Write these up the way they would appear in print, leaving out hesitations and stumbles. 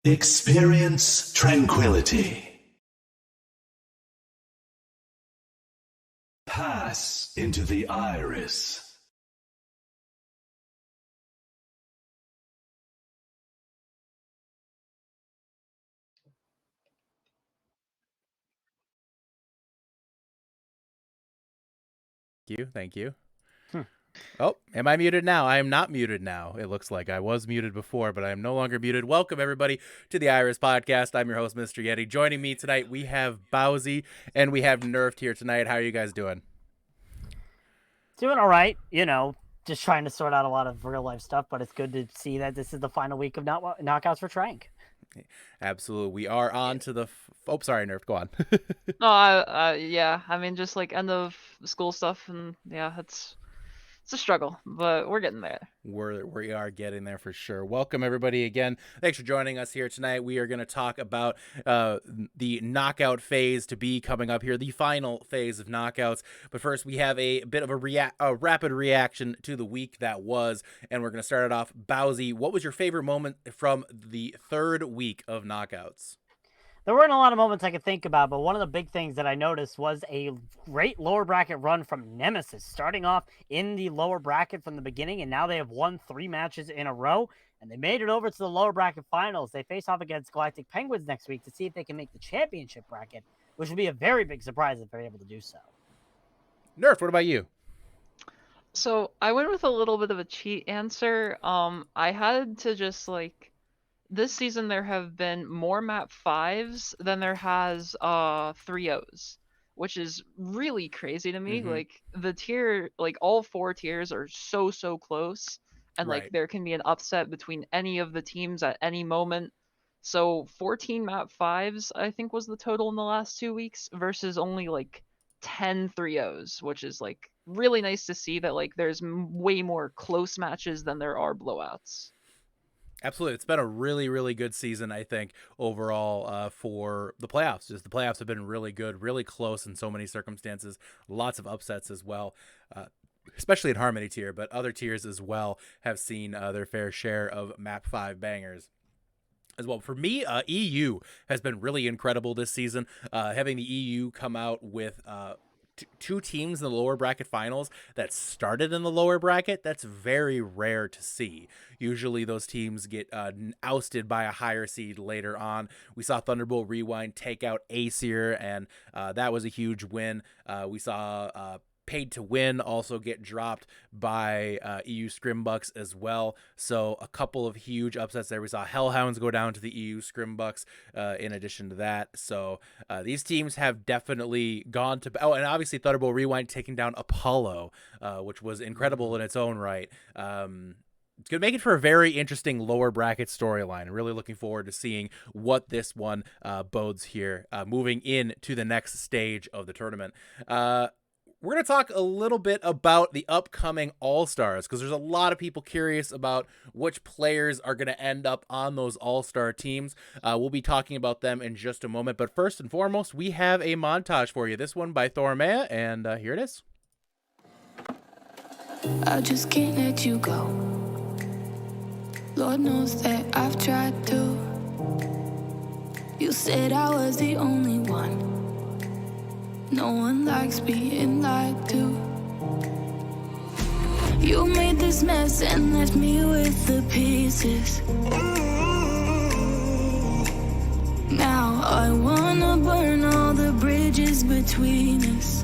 Experience tranquility. Pass into the iris. Thank you. Oh, am I muted now? I am not muted now. It looks like I was muted before, but I am no longer muted. Welcome, everybody, to the Iris Podcast. I'm your host, Mr. Yeti. Joining me tonight, we have Bowsy and we have Nerfed here tonight. How are you guys doing? Doing all right. Just trying to sort out a lot of real-life stuff, but it's good to see that this is the final week of knockouts for Trank. Absolutely. We are on to the... Oh, sorry, Nerfed. Go on. Yeah. I mean, just like end of school stuff, and yeah, it's a struggle, but we're getting there. We are getting there for sure. Welcome, everybody, again. Thanks for joining us here tonight. We are going to talk about the knockout phase to be coming up here, the final phase of knockouts. But first, we have a bit of a rapid reaction to the week that was, and we're going to start it off. Bowsy, what was your favorite moment from the third week of knockouts? There weren't a lot of moments I could think about, but one of the big things that I noticed was a great lower bracket run from Nemesis, starting off in the lower bracket from the beginning, and now they have won 3 matches in a row, and they made it over to the lower bracket finals. They face off against Galactic Penguins next week to see if they can make the championship bracket, which would be a very big surprise if they're able to do so. Nerf, what about you? So I went with a little bit of a cheat answer. I had to just this season there have been more map 5s than there has 3-0s, which is really crazy to me. Like the tier, all 4 tiers are so close, and Right. there can be an upset between any of the teams at any moment. So 14 map 5s I think was the total in the last 2 weeks versus only 10 3-0s, which is really nice to see that there's way more close matches than there are blowouts. Absolutely. It's been a really, really good season, I think, overall for the playoffs. Just the playoffs have been really good, really close in so many circumstances. Lots of upsets as well, especially in Harmony tier, but other tiers as well have seen their fair share of map 5 bangers as well. For me, EU has been really incredible this season. Having the EU come out with... 2 teams in the lower bracket finals that started in the lower bracket, that's very rare to see. Usually those teams get ousted by a higher seed later on. We saw Thunderbolt Rewind take out Aesir, and that was a huge win. We saw Paid to Win also get dropped by EU Scrimbucks as well. So a couple of huge upsets there. We saw Hellhounds go down to the EU Scrimbucks in addition to that. So these teams have definitely gone to... Oh, and obviously Thunderbolt Rewind taking down Apollo, which was incredible in its own right. It's going to make it for a very interesting lower bracket storyline. Really looking forward to seeing what this one bodes here, moving into the next stage of the tournament. We're going to talk a little bit about the upcoming All-Stars, because there's a lot of people curious about which players are going to end up on those All-Star teams. We'll be talking about them in just a moment. But first and foremost, we have a montage for you. This one by Thormea, and here it is. I just can't let you go. Lord knows that I've tried to. You said I was the only one. No one likes being lied to. You made this mess and left me with the pieces. Now I wanna burn all the bridges between us.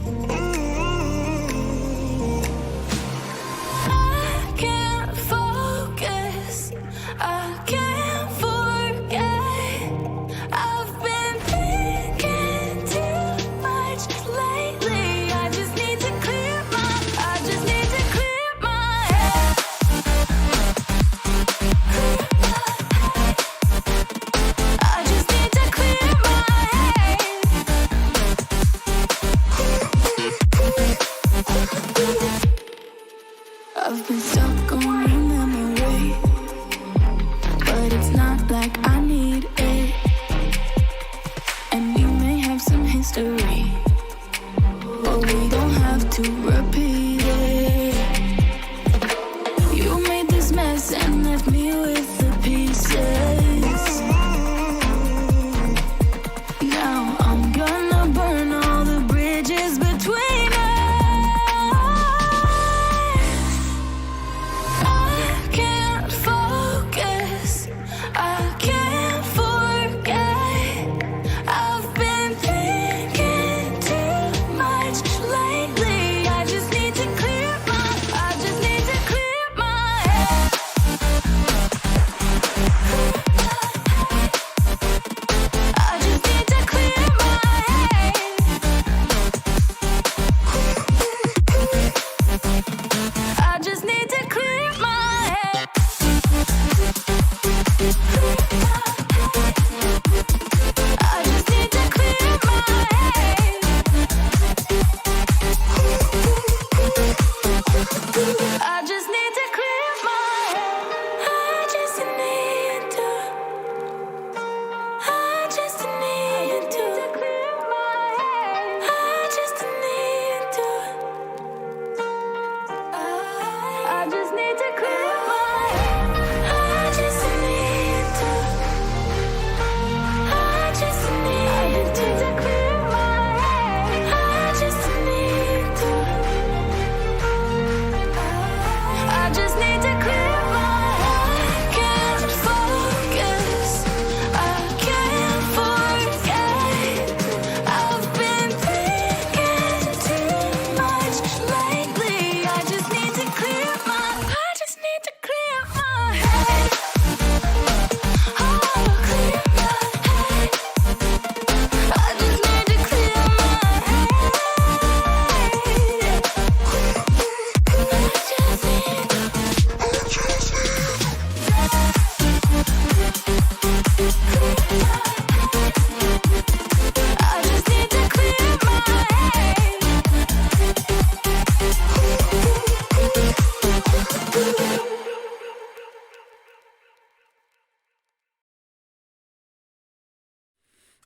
I can't focus, I can't forget. I've been thinking too much lately. I just need to clear my head. I just need to clear my head. I've been stuck on your memory, but it's not like I need it. And we may have some history, but we don't have to repeat it. You made this mess and left me with the pieces.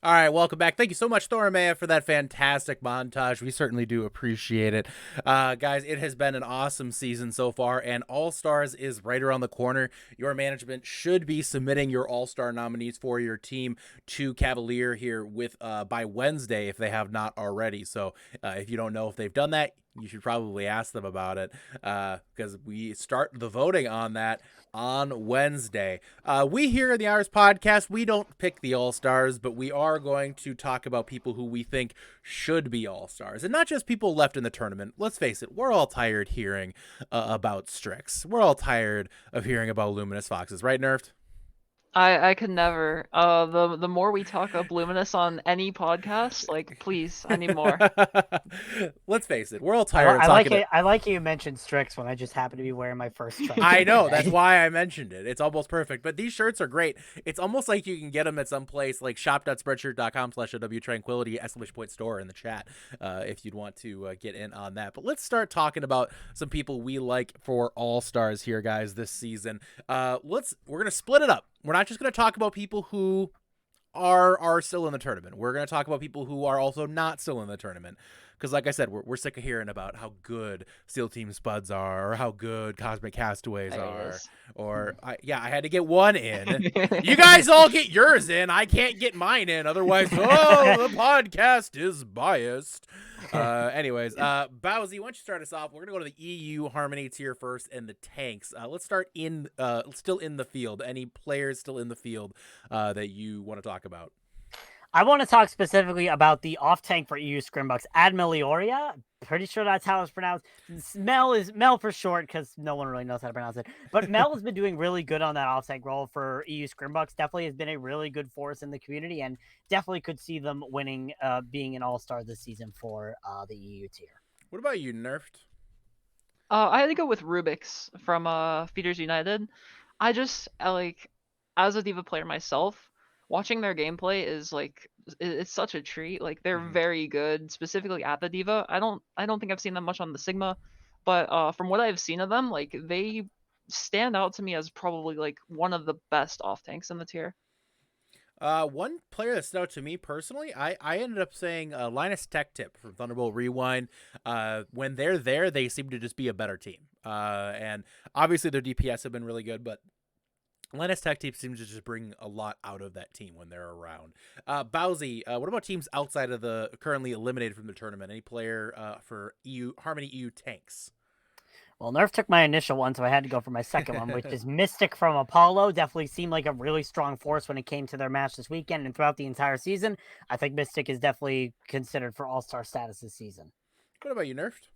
All right, welcome back. Thank you so much, Thoramea, for that fantastic montage. We certainly do appreciate it. Guys, it has been an awesome season so far, and All-Stars is right around the corner. Your management should be submitting your All-Star nominees for your team to Cavalier here with by Wednesday if they have not already. So if you don't know if they've done that, you should probably ask them about it because we start the voting on that on Wednesday. We here in the Irish Podcast, we don't pick the All-Stars, but we are going to talk about people who we think should be All-Stars. And not just people left in the tournament. Let's face it, we're all tired hearing about Strix. We're all tired of hearing about Luminous Foxes, right, Nerfed? I could never. The more we talk up Luminous on any podcast, like, please, I need more. Let's face it, we're all tired of I talking like it. I like you mentioned Strix when I just happened to be wearing my first shirt. I know, that's why I mentioned it. It's almost perfect. But these shirts are great. It's almost like you can get them at some place like shop.spreadshirt.com/OW Tranquility / store in the chat if you'd want to get in on that. But let's start talking about some people we like for All-Stars here, guys, this season. We're going to split it up. We're not just going to talk about people who are still in the tournament. We're going to talk about people who are also not still in the tournament. Because like I said, we're sick of hearing about how good SEAL Team Spuds are or how good Cosmic Castaways are. Or, I had to get one in. You guys all get yours in. I can't get mine in. Otherwise, the podcast is biased. Anyways, Bowsy, why don't you start us off? We're going to go to the EU Harmony tier first and the tanks. Let's start still in the field. Any players still in the field that you want to talk about? I want to talk specifically about the off tank for EU Scrimbucks, Admelioria. Pretty sure that's how it's pronounced. Mel is Mel for short because no one really knows how to pronounce it. But Mel has been doing really good on that off tank role for EU Scrimbucks. Definitely has been a really good force in the community and definitely could see them winning, being an all-star this season for the EU tier. What about you, Nerfed? I had to go with Rubik's from Feeders United. I just as a Diva player myself, watching their gameplay is it's such a treat. Like they're very good, specifically at the Diva. I don't think I've seen them much on the Sigma, but from what I've seen of them, like they stand out to me as probably like one of the best off tanks in the tier. One player that stood out to me personally, I ended up saying Linus Tech Tip from Thunderbolt Rewind. When they're there, they seem to just be a better team. And obviously their DPS have been really good, but Linus Tech Tip seems to just bring a lot out of that team when they're around. Bowsy, what about teams outside of the currently eliminated from the tournament? Any player for Harmony EU tanks? Well, Nerf took my initial one, so I had to go for my second one, which is Mystic from Apollo. Definitely seemed like a really strong force when it came to their match this weekend and throughout the entire season. I think Mystic is definitely considered for all-star status this season. What about you, Nerfed?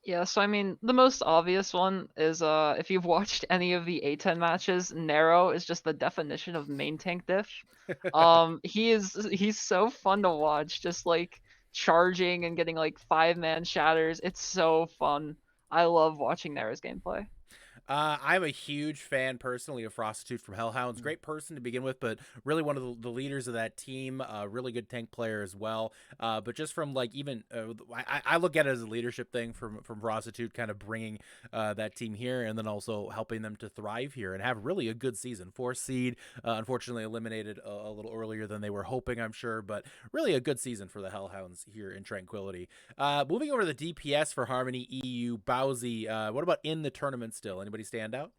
Yeah, so I mean, the most obvious one is if you've watched any of the A10 matches, Nero is just the definition of main tank diff. He's so fun to watch, just like charging and getting like 5-man shatters. It's so fun. I love watching Nero's gameplay. I'm a huge fan personally of Prostitute from Hellhounds. Great person to begin with, but really one of the leaders of that team. Really good tank player as well. But just from like even I look at it as a leadership thing from Prostitute, kind of bringing that team here and then also helping them to thrive here and have really a good season. 4th seed, unfortunately eliminated a little earlier than they were hoping, I'm sure, but really a good season for the Hellhounds here in Tranquility. Moving over to the DPS for Harmony EU, Bowsy. What about in the tournament still? Anybody stand out?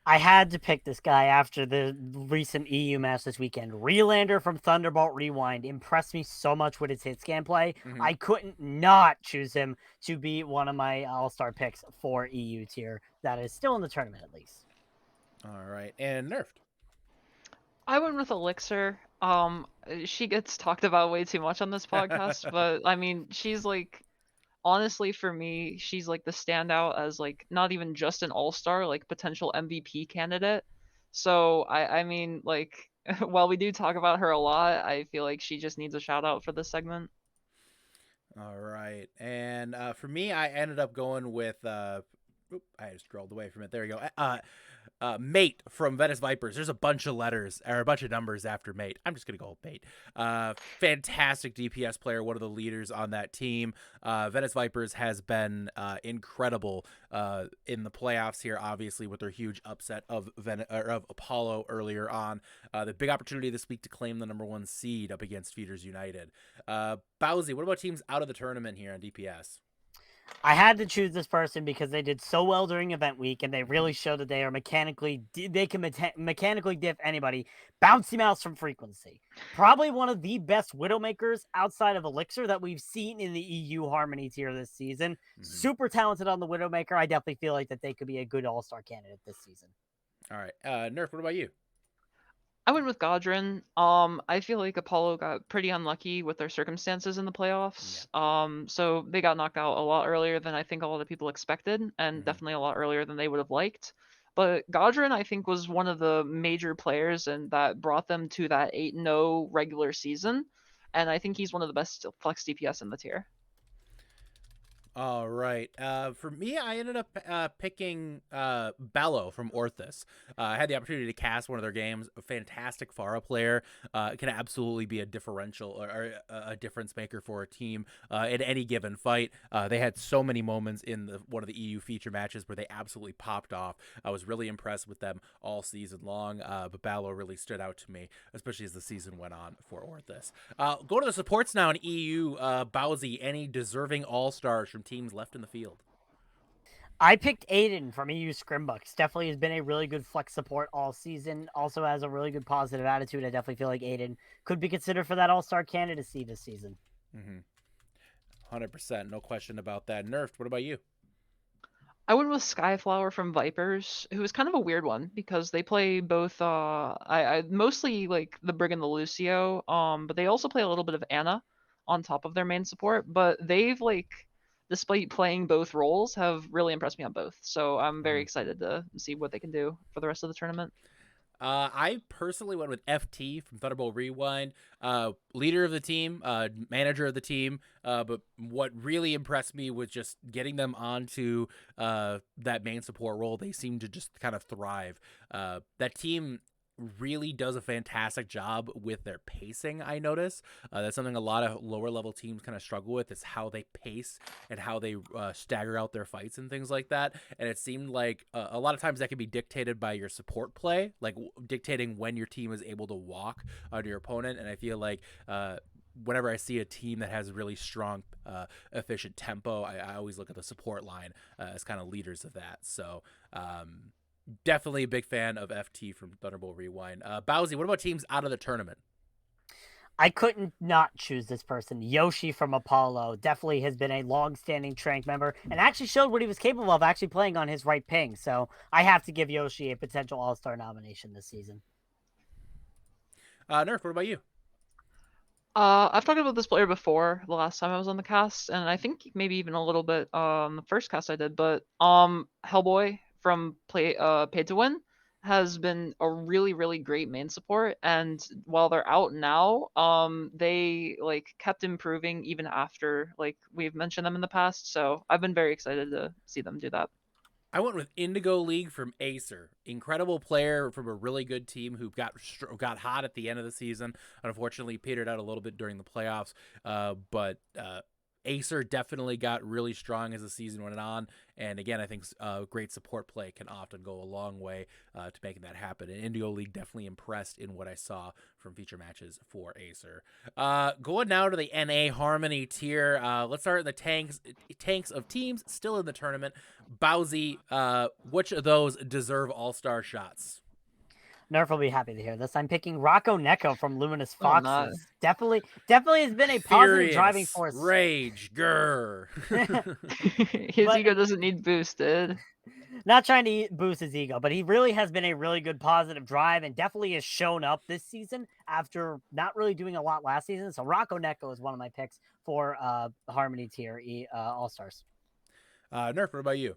I had to pick this guy after the recent EU match this weekend. Relander from Thunderbolt Rewind impressed me so much with his hit scan play. I couldn't not choose him to be one of my all-star picks for EU tier. That is still in the tournament, at least. All right. And Nerfed. I went with Elixir. She gets talked about way too much on this podcast, but I mean, she's like, honestly, for me, she's like the standout as like not even just an all-star, like potential MVP candidate. So I mean, like, while we do talk about her a lot, I feel like she just needs a shout out for this segment. All right. And for me, I ended up going with I just scrolled away from it. There we go. Mate from Venice Vipers. There's a bunch of letters or a bunch of numbers after Mate. I'm just gonna go with Mate. Fantastic DPS player, one of the leaders on that team. Venice Vipers has been incredible in the playoffs here, obviously with their huge upset of Apollo earlier on. The big opportunity this week to claim the #1 seed up against Feeders United. Bowsy, what about teams out of the tournament here on DPS? I had to choose this person because they did so well during event week, and they really showed that they are they can mechanically diff anybody. Bouncy Mouse from Frequency, probably one of the best Widowmakers outside of Elixir that we've seen in the EU Harmony tier this season. Super talented on the Widowmaker. I definitely feel like that they could be a good all-star candidate this season. All right, Nerf, what about you? I went with Godrin. I feel like Apollo got pretty unlucky with their circumstances in the playoffs. So they got knocked out a lot earlier than I think a lot of people expected, and definitely a lot earlier than they would have liked. But Godrin, I think, was one of the major players and that brought them to that 8-0 regular season. And I think he's one of the best flex DPS in the tier. All right. For me, I ended up picking Bello from Orthus. I had the opportunity to cast one of their games. A fantastic Pharah player. Can absolutely be a differential or a difference maker for a team in any given fight. They had so many moments in one of the EU feature matches where they absolutely popped off. I was really impressed with them all season long, but Bello really stood out to me, especially as the season went on for Orthus. Go to the supports now in EU. Bowsy, any deserving all-stars from teams left in the field? I picked Aiden from EU Scrimbucks. Definitely has been a really good flex support all season. Also has a really good positive attitude. I definitely feel like Aiden could be considered for that all-star candidacy this season. 100%. No question about that. Nerfed, what about you? I went with Skyflower from Vipers, who is kind of a weird one because they play both I mostly like the Brig and the Lucio, but they also play a little bit of Anna on top of their main support, but they've like despite playing both roles have really impressed me on both. So I'm very excited to see what they can do for the rest of the tournament. I personally went with FT from Thunderbolt Rewind, leader of the team, manager of the team. But what really impressed me was just getting them onto that main support role. They seem to just kind of thrive. That team really does a fantastic job with their pacing. I notice that's something a lot of lower level teams kind of struggle with, is how they pace and how they stagger out their fights and things like that. And it seemed like a lot of times that can be dictated by your support play, like dictating when your team is able to walk onto your opponent. And I feel like whenever I see a team that has really strong, efficient tempo, I always look at the support line as kind of leaders of that. So definitely a big fan of FT from Thunderbolt Rewind. Bowsy, what about teams out of the tournament? I couldn't not choose this person. Yoshi from Apollo definitely has been a long-standing Trank member and actually showed what he was capable of actually playing on his right ping. So I have to give Yoshi a potential all-star nomination this season. Nerf, what about you? I've talked about this player before the last time I was on the cast, and I think maybe even a little bit the first cast I did, but Hellboy from Pay to Win has been a really, really great main support, and while they're out now, they like kept improving even after like we've mentioned them in the past, so I've been very excited to see them do that. I went with Indigo League from Acer. Incredible player from a really good team who got hot at the end of the season. Unfortunately, petered out a little bit during the playoffs, but Acer definitely got really strong as the season went on. And again, I think great support play can often go a long way to making that happen. And Indigo League definitely impressed in what I saw from feature matches for Acer. Going now to the NA Harmony tier. Let's start in the tanks of teams still in the tournament. Bowsy, which of those deserve all-star shots? Nerf will be happy to hear this. I'm picking Rocco Neko from Luminous Oh, Foxes. no. Definitely has been a positive Furious, driving force. Rage, grr. His But- ego doesn't need boosted. Not trying to boost his ego, but he really has been a really good positive drive and definitely has shown up this season after not really doing a lot last season. So Rocco Neko is one of my picks for Harmony tier All-Stars. Nerf, what about you?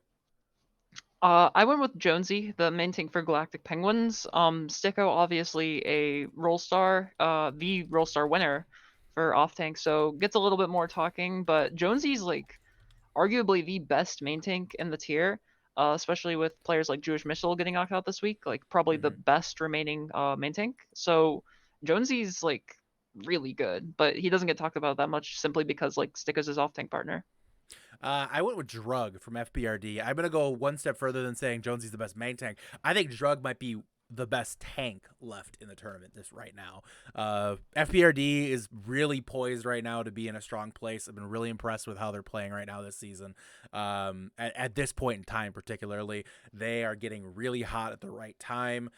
I went with Jonesy, the main tank for Galactic Penguins. Sticko, obviously a role star, the role star winner for off tank, so gets a little bit more talking. But Jonesy's like arguably the best main tank in the tier. especially with players like Jewish Missile getting knocked out this week. Like probably the Mhm. best remaining main tank. So Jonesy's like really good, but he doesn't get talked about that much simply because like Stick is his off tank partner. I went with Drug from FBRD. I'm going to go one step further than saying Jonesy's the best main tank. I think Drug might be the best tank left in the tournament this right now. FBRD is really poised right now to be in a strong place. I've been really impressed with how they're playing right now this season. At this point in time, particularly, they are getting really hot at the right time.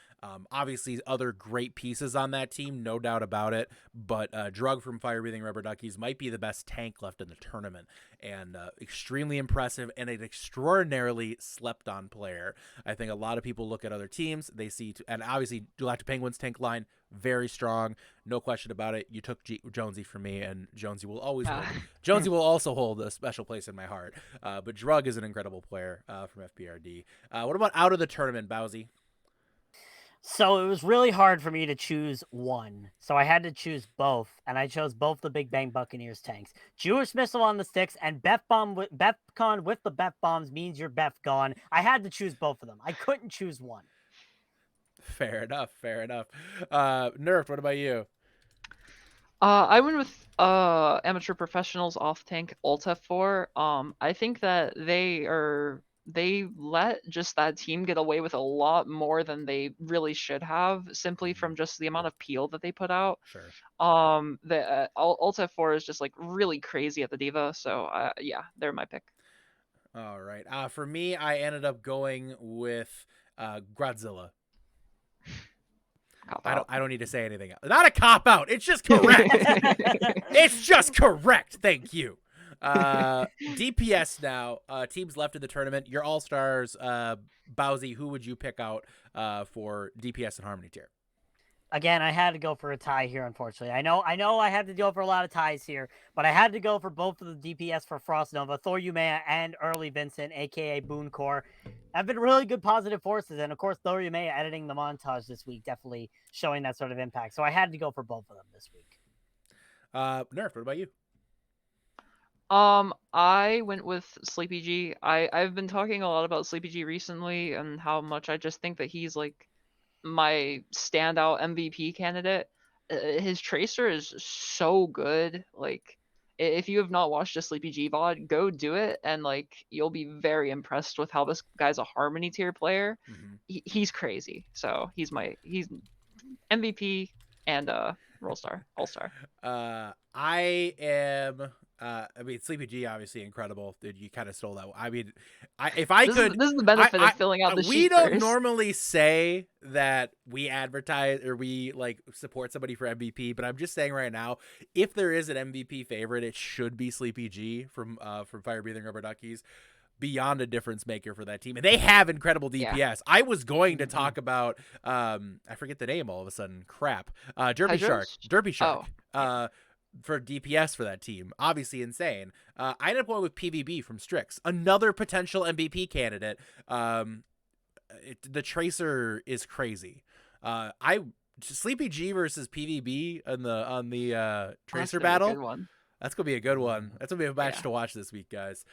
Obviously, other great pieces on that team, no doubt about it. But Drug from Fire Breathing Rubber Duckies might be the best tank left in the tournament, and extremely impressive and an extraordinarily slept on player. I think a lot of people look at other teams, they see, and obviously Galactic Penguins tank line, very strong, no question about it. You took Jonesy from me, and Jonesy will always hold. Jonesy will also hold a special place in my heart. But Drug is an incredible player from FBRD. What about out of the tournament, Bowsy? So it was really hard for me to choose one. So I had to choose both, and I chose both the Big Bang Buccaneers tanks. Jewish Missile on the sticks and Bethcon with the Beth bombs means you're Beth gone. I had to choose both of them. I couldn't choose one. Fair enough. Nerf, what about you? I went with Amateur Professionals off tank Ulta 4. I think that they let just that team get away with a lot more than they really should have, simply from just the amount of peel that they put out. Sure. The Ulta 4 is just like really crazy at the Diva, so yeah, they're my pick. All right. For me, I ended up going with Godzilla. I don't need to say anything else. Not a cop out. It's just correct. It's just correct. Thank you. DPS now. Teams left in the tournament. Your all stars. Bowsy, who would you pick out for DPS and Harmony tier? Again, I had to go for a tie here, unfortunately. I know I had to go for a lot of ties here, but I had to go for both of the DPS for Frost Nova, Thor Umea, and Early Vincent, aka Boon Core. Have been really good positive forces, and of course, Thor Umea editing the montage this week, definitely showing that sort of impact. So I had to go for both of them this week. Nerf, what about you? I went with Sleepy G. I've been talking a lot about Sleepy G recently and how much I just think that he's like my standout MVP candidate. His tracer is so good. Like, if you have not watched a Sleepy G VOD, go do it, and like you'll be very impressed with how this guy's a Harmony tier player. Mm-hmm. He's crazy. So he's MVP and All Star. I am. I mean, Sleepy G obviously incredible. Dude, you kind of stole that. I mean, if I could, this is the benefit of filling out the sheet. We don't first. normally say that we advertise or we like support somebody for MVP, but I'm just saying right now, if there is an MVP favorite, it should be Sleepy G from Fire Breathing Rubber Duckies. Beyond a difference maker for that team, and they have incredible DPS. Yeah. I was going to talk about I forget the name all of a sudden. Crap. Derpy Shark. Oh. For DPS for that team, obviously insane. I ended up going with PVB from Strix, another potential MVP candidate. The tracer is crazy. Sleepy G versus PVB on the tracer battle. That's gonna be a good one. That's gonna be a match to watch this week, guys.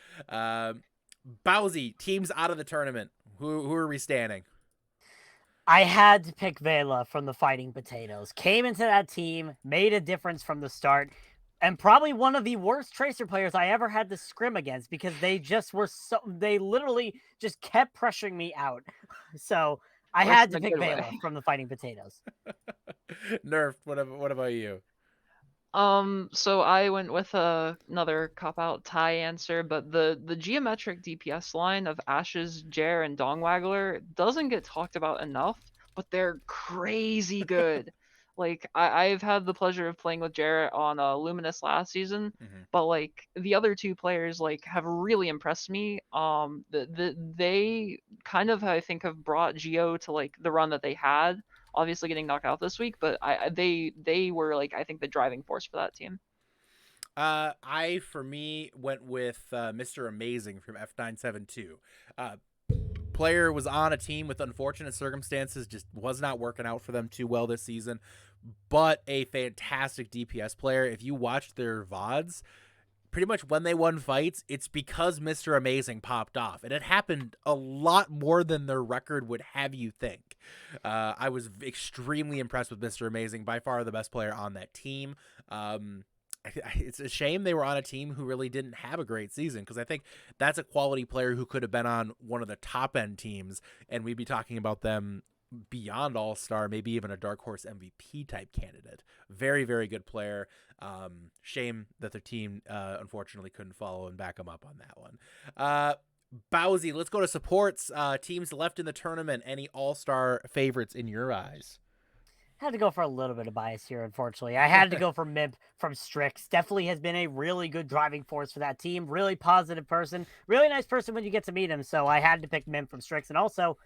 Bowsy, teams out of the tournament. Who are we standing? I had to pick Vela from the Fighting Potatoes. Came into that team, made a difference from the start, and probably one of the worst tracer players I ever had to scrim against because they literally just kept pressuring me out. So I had to pick Vela from the Fighting Potatoes. Nerf, what about you? So I went with another cop-out tie answer, but the geometric DPS line of Ashes, Jer, and Dongwaggler doesn't get talked about enough, but they're crazy good. Like, I've had the pleasure of playing with Jer on Luminous last season, but like the other two players like have really impressed me. They kind of, I think, have brought Geo to like the run that they had. Obviously getting knocked out this week, but they were like, I think, the driving force for that team. I for me went with Mr. Amazing from F972. Player was on a team with unfortunate circumstances, just was not working out for them too well this season, but a fantastic DPS player. If you watch their VODs, pretty much when they won fights, it's because Mr. Amazing popped off. And it happened a lot more than their record would have you think. I was extremely impressed with Mr. Amazing, by far the best player on that team. It's a shame they were on a team who really didn't have a great season, because I think that's a quality player who could have been on one of the top end teams, and we'd be talking about them beyond All-Star, maybe even a dark horse MVP type candidate. Very, very good player. Shame that their team unfortunately couldn't follow and back them up on that one. Bowsy, let's go to supports. Teams left in the tournament. Any All-Star favorites in your eyes? Had to go for a little bit of bias here, unfortunately. I had to go for Mimp from Strix. Definitely has been a really good driving force for that team. Really positive person. Really nice person when you get to meet him. So I had to pick Mimp from Strix. And also,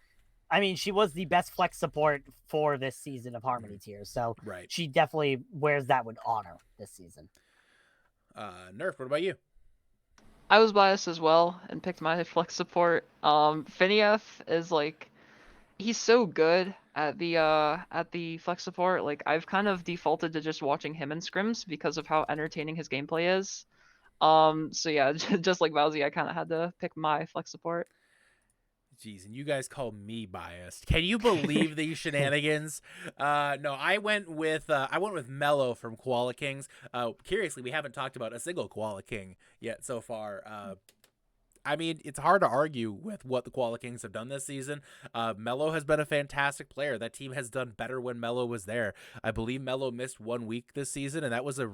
I mean, she was the best flex support for this season of Harmony Tiers. So she definitely wears that with honor this season. Nerf, what about you? I was biased as well and picked my flex support. Phineas is like, he's so good at the flex support. Like, I've kind of defaulted to just watching him in scrims because of how entertaining his gameplay is. So yeah, just like Bowsy, I kind of had to pick my flex support. Jeez, and you guys call me biased. Can you believe these shenanigans? No, I went with Mello from Koala Kings. Curiously, we haven't talked about a single Koala King yet so far. I mean, it's hard to argue with what the Koala Kings have done this season. Mello has been a fantastic player. That team has done better when Mello was there. I believe Mello missed 1 week this season, and that was a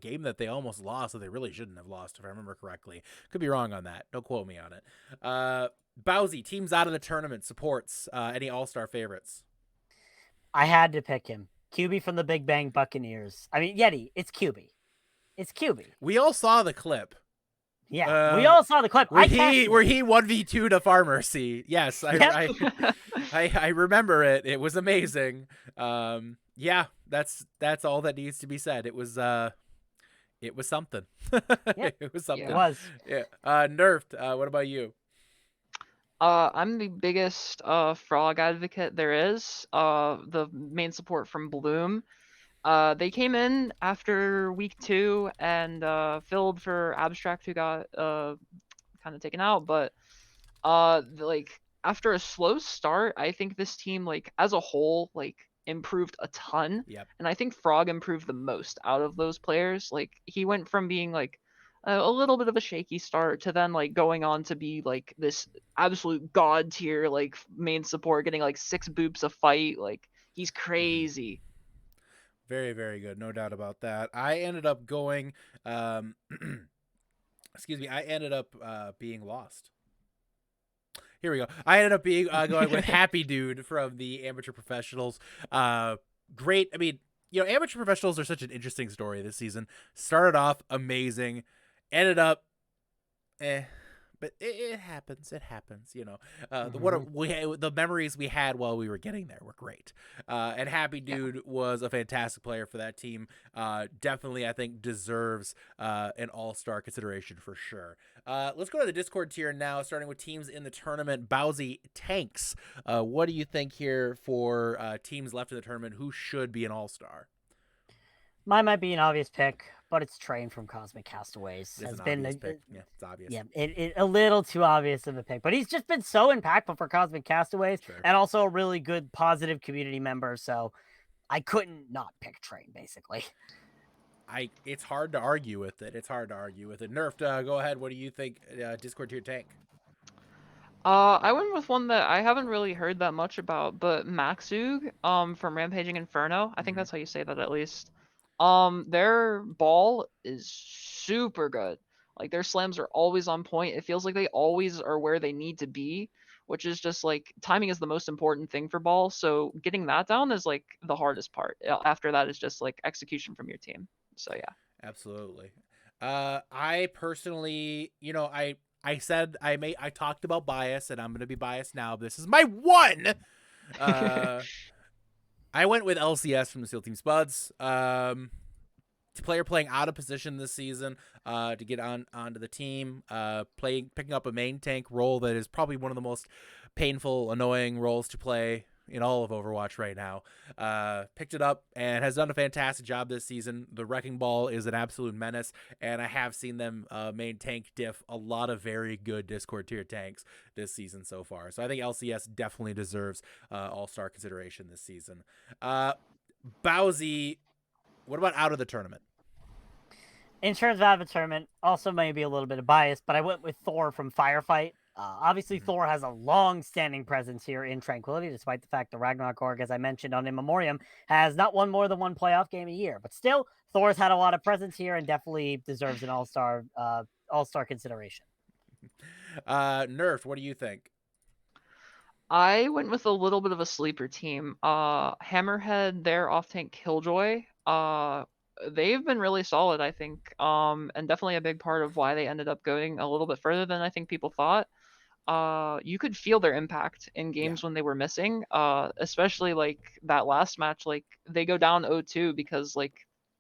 game that they almost lost, so they really shouldn't have lost, if I remember correctly. Could be wrong on that. Don't quote me on it. Bowsy, teams out of the tournament, supports. Any All-Star favorites? I had to pick him. QB from the Big Bang Buccaneers. I mean, Yeti, it's QB. It's QB. We all saw the clip. Yeah, we all saw the clip. Where he 1v2 to Pharmacy. Yes, I remember it. It was amazing. Yeah, that's all that needs to be said. It was something. It was something. It was. Yeah. Nerfed. What about you? I'm the biggest frog advocate there is. The main support from Bloom. They came in after week 2 and filled for Abstract, who got kind of taken out. But like, after a slow start, I think this team, like, as a whole, like, improved a ton. Yep. And I think Frog improved the most out of those players. Like, he went from being like a little bit of a shaky start to then like going on to be like this absolute god tier like main support, getting like 6 boops a fight. Like, he's crazy. Very, very good. No doubt about that. I ended up going, excuse me. I ended up being lost. Here we go. I ended up being going with Happy Dude from the Amateur Professionals. Great. I mean, Amateur Professionals are such an interesting story this season. Started off amazing, ended up, but it happens. It happens. The memories we had while we were getting there were great. And Happy Dude was a fantastic player for that team. Definitely, I think, deserves an all-star consideration for sure. Let's go to the Discord tier now, starting with teams in the tournament. Bowsy, Tanks. What do you think here for teams left in the tournament who should be an all-star? Mine might be an obvious pick, but it's Train from Cosmic Castaways. It's obvious. Yeah, it's obvious. Yeah, it a little too obvious of a pick, but he's just been so impactful for Cosmic Castaways, and also a really good, positive community member. So I couldn't not pick Train, basically. It's hard to argue with it. Nerfed, go ahead. What do you think? Discord tier Tank. I went with one that I haven't really heard that much about, but Maxug, from Rampaging Inferno. I think that's how you say that, at least. Their ball is super good. Like, their slams are always on point. It feels like they always are where they need to be, which is just like, timing is the most important thing for ball. So getting that down is like the hardest part. After that is just like execution from your team. So yeah. Absolutely. I personally, I said I talked about bias, and I'm going to be biased now. This is my one. I went with LCS from the SEAL Team Spuds. Player playing out of position this season to get onto the team. Picking up a main tank role that is probably one of the most painful, annoying roles to play in all of Overwatch right now. Picked it up and has done a fantastic job this season. The Wrecking Ball is an absolute menace, and I have seen them main tank diff a lot of very good Discord tier tanks this season so far. So I think LCS definitely deserves all-star consideration this season. Bowsy, what about out of the tournament? In terms of out of the tournament, also maybe a little bit of bias, but I went with Thor from Firefight. Obviously, Thor has a long-standing presence here in Tranquility, despite the fact the Ragnarok Org, as I mentioned on In Memoriam, has not won more than one playoff game a year. But still, Thor's had a lot of presence here and definitely deserves an all-star consideration. Nerf, what do you think? I went with a little bit of a sleeper team. Hammerhead, their off-tank Killjoy. They've been really solid, I think, and definitely a big part of why they ended up going a little bit further than I think people thought. You could feel their impact in games when they were missing, especially like that last match. Like they go down 0-2 because like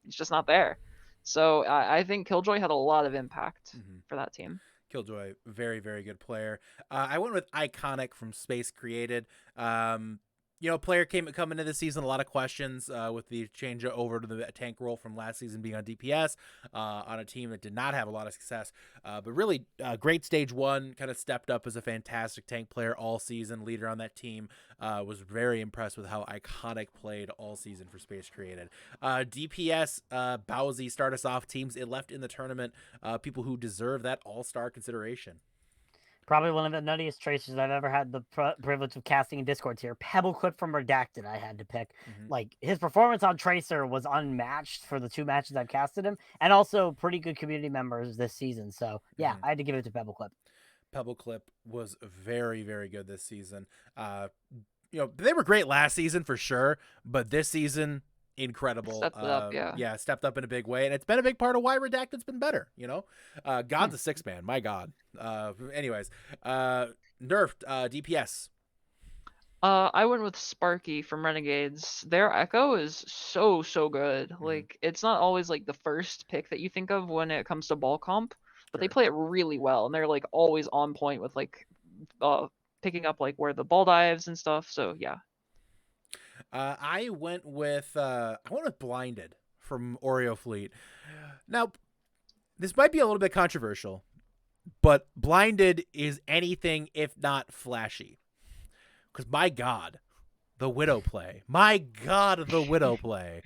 it's just not there. So I think Killjoy had a lot of impact for that team. Killjoy, very, very good player. I went with Iconic from Space Created. Player come into the season, a lot of questions with the change over to the tank role from last season being on DPS on a team that did not have a lot of success. But really, great stage one, kind of stepped up as a fantastic tank player all season, leader on that team. Was very impressed with how Iconic played all season for Space Created. DPS, Bowsy, start us off teams it left in the tournament, people who deserve that all-star consideration. Probably one of the nuttiest tracers I've ever had the privilege of casting in Discord here. Pebble Clip from Redacted I had to pick. Like, his performance on Tracer was unmatched for the 2 matches I've casted him, and also pretty good community members this season. So, yeah, I had to give it to Pebble Clip. Pebble Clip was very, very good this season. They were great last season for sure, but this season, incredible. Stepped it up, yeah, stepped up in a big way, and it's been a big part of why Redacted's been better. God's a 6-man, my God. Anyways, nerfed DPS. I went with Sparky from Renegades. Their Echo is so good. Like it's not always like the first pick that you think of when it comes to ball comp, but they play it really well, and they're like always on point with like picking up like where the ball dives and stuff. So yeah. I went with Blinded from Oreo Fleet. Now, this might be a little bit controversial, but Blinded is anything if not flashy. Because my God, the Widow play. My God, the Widow play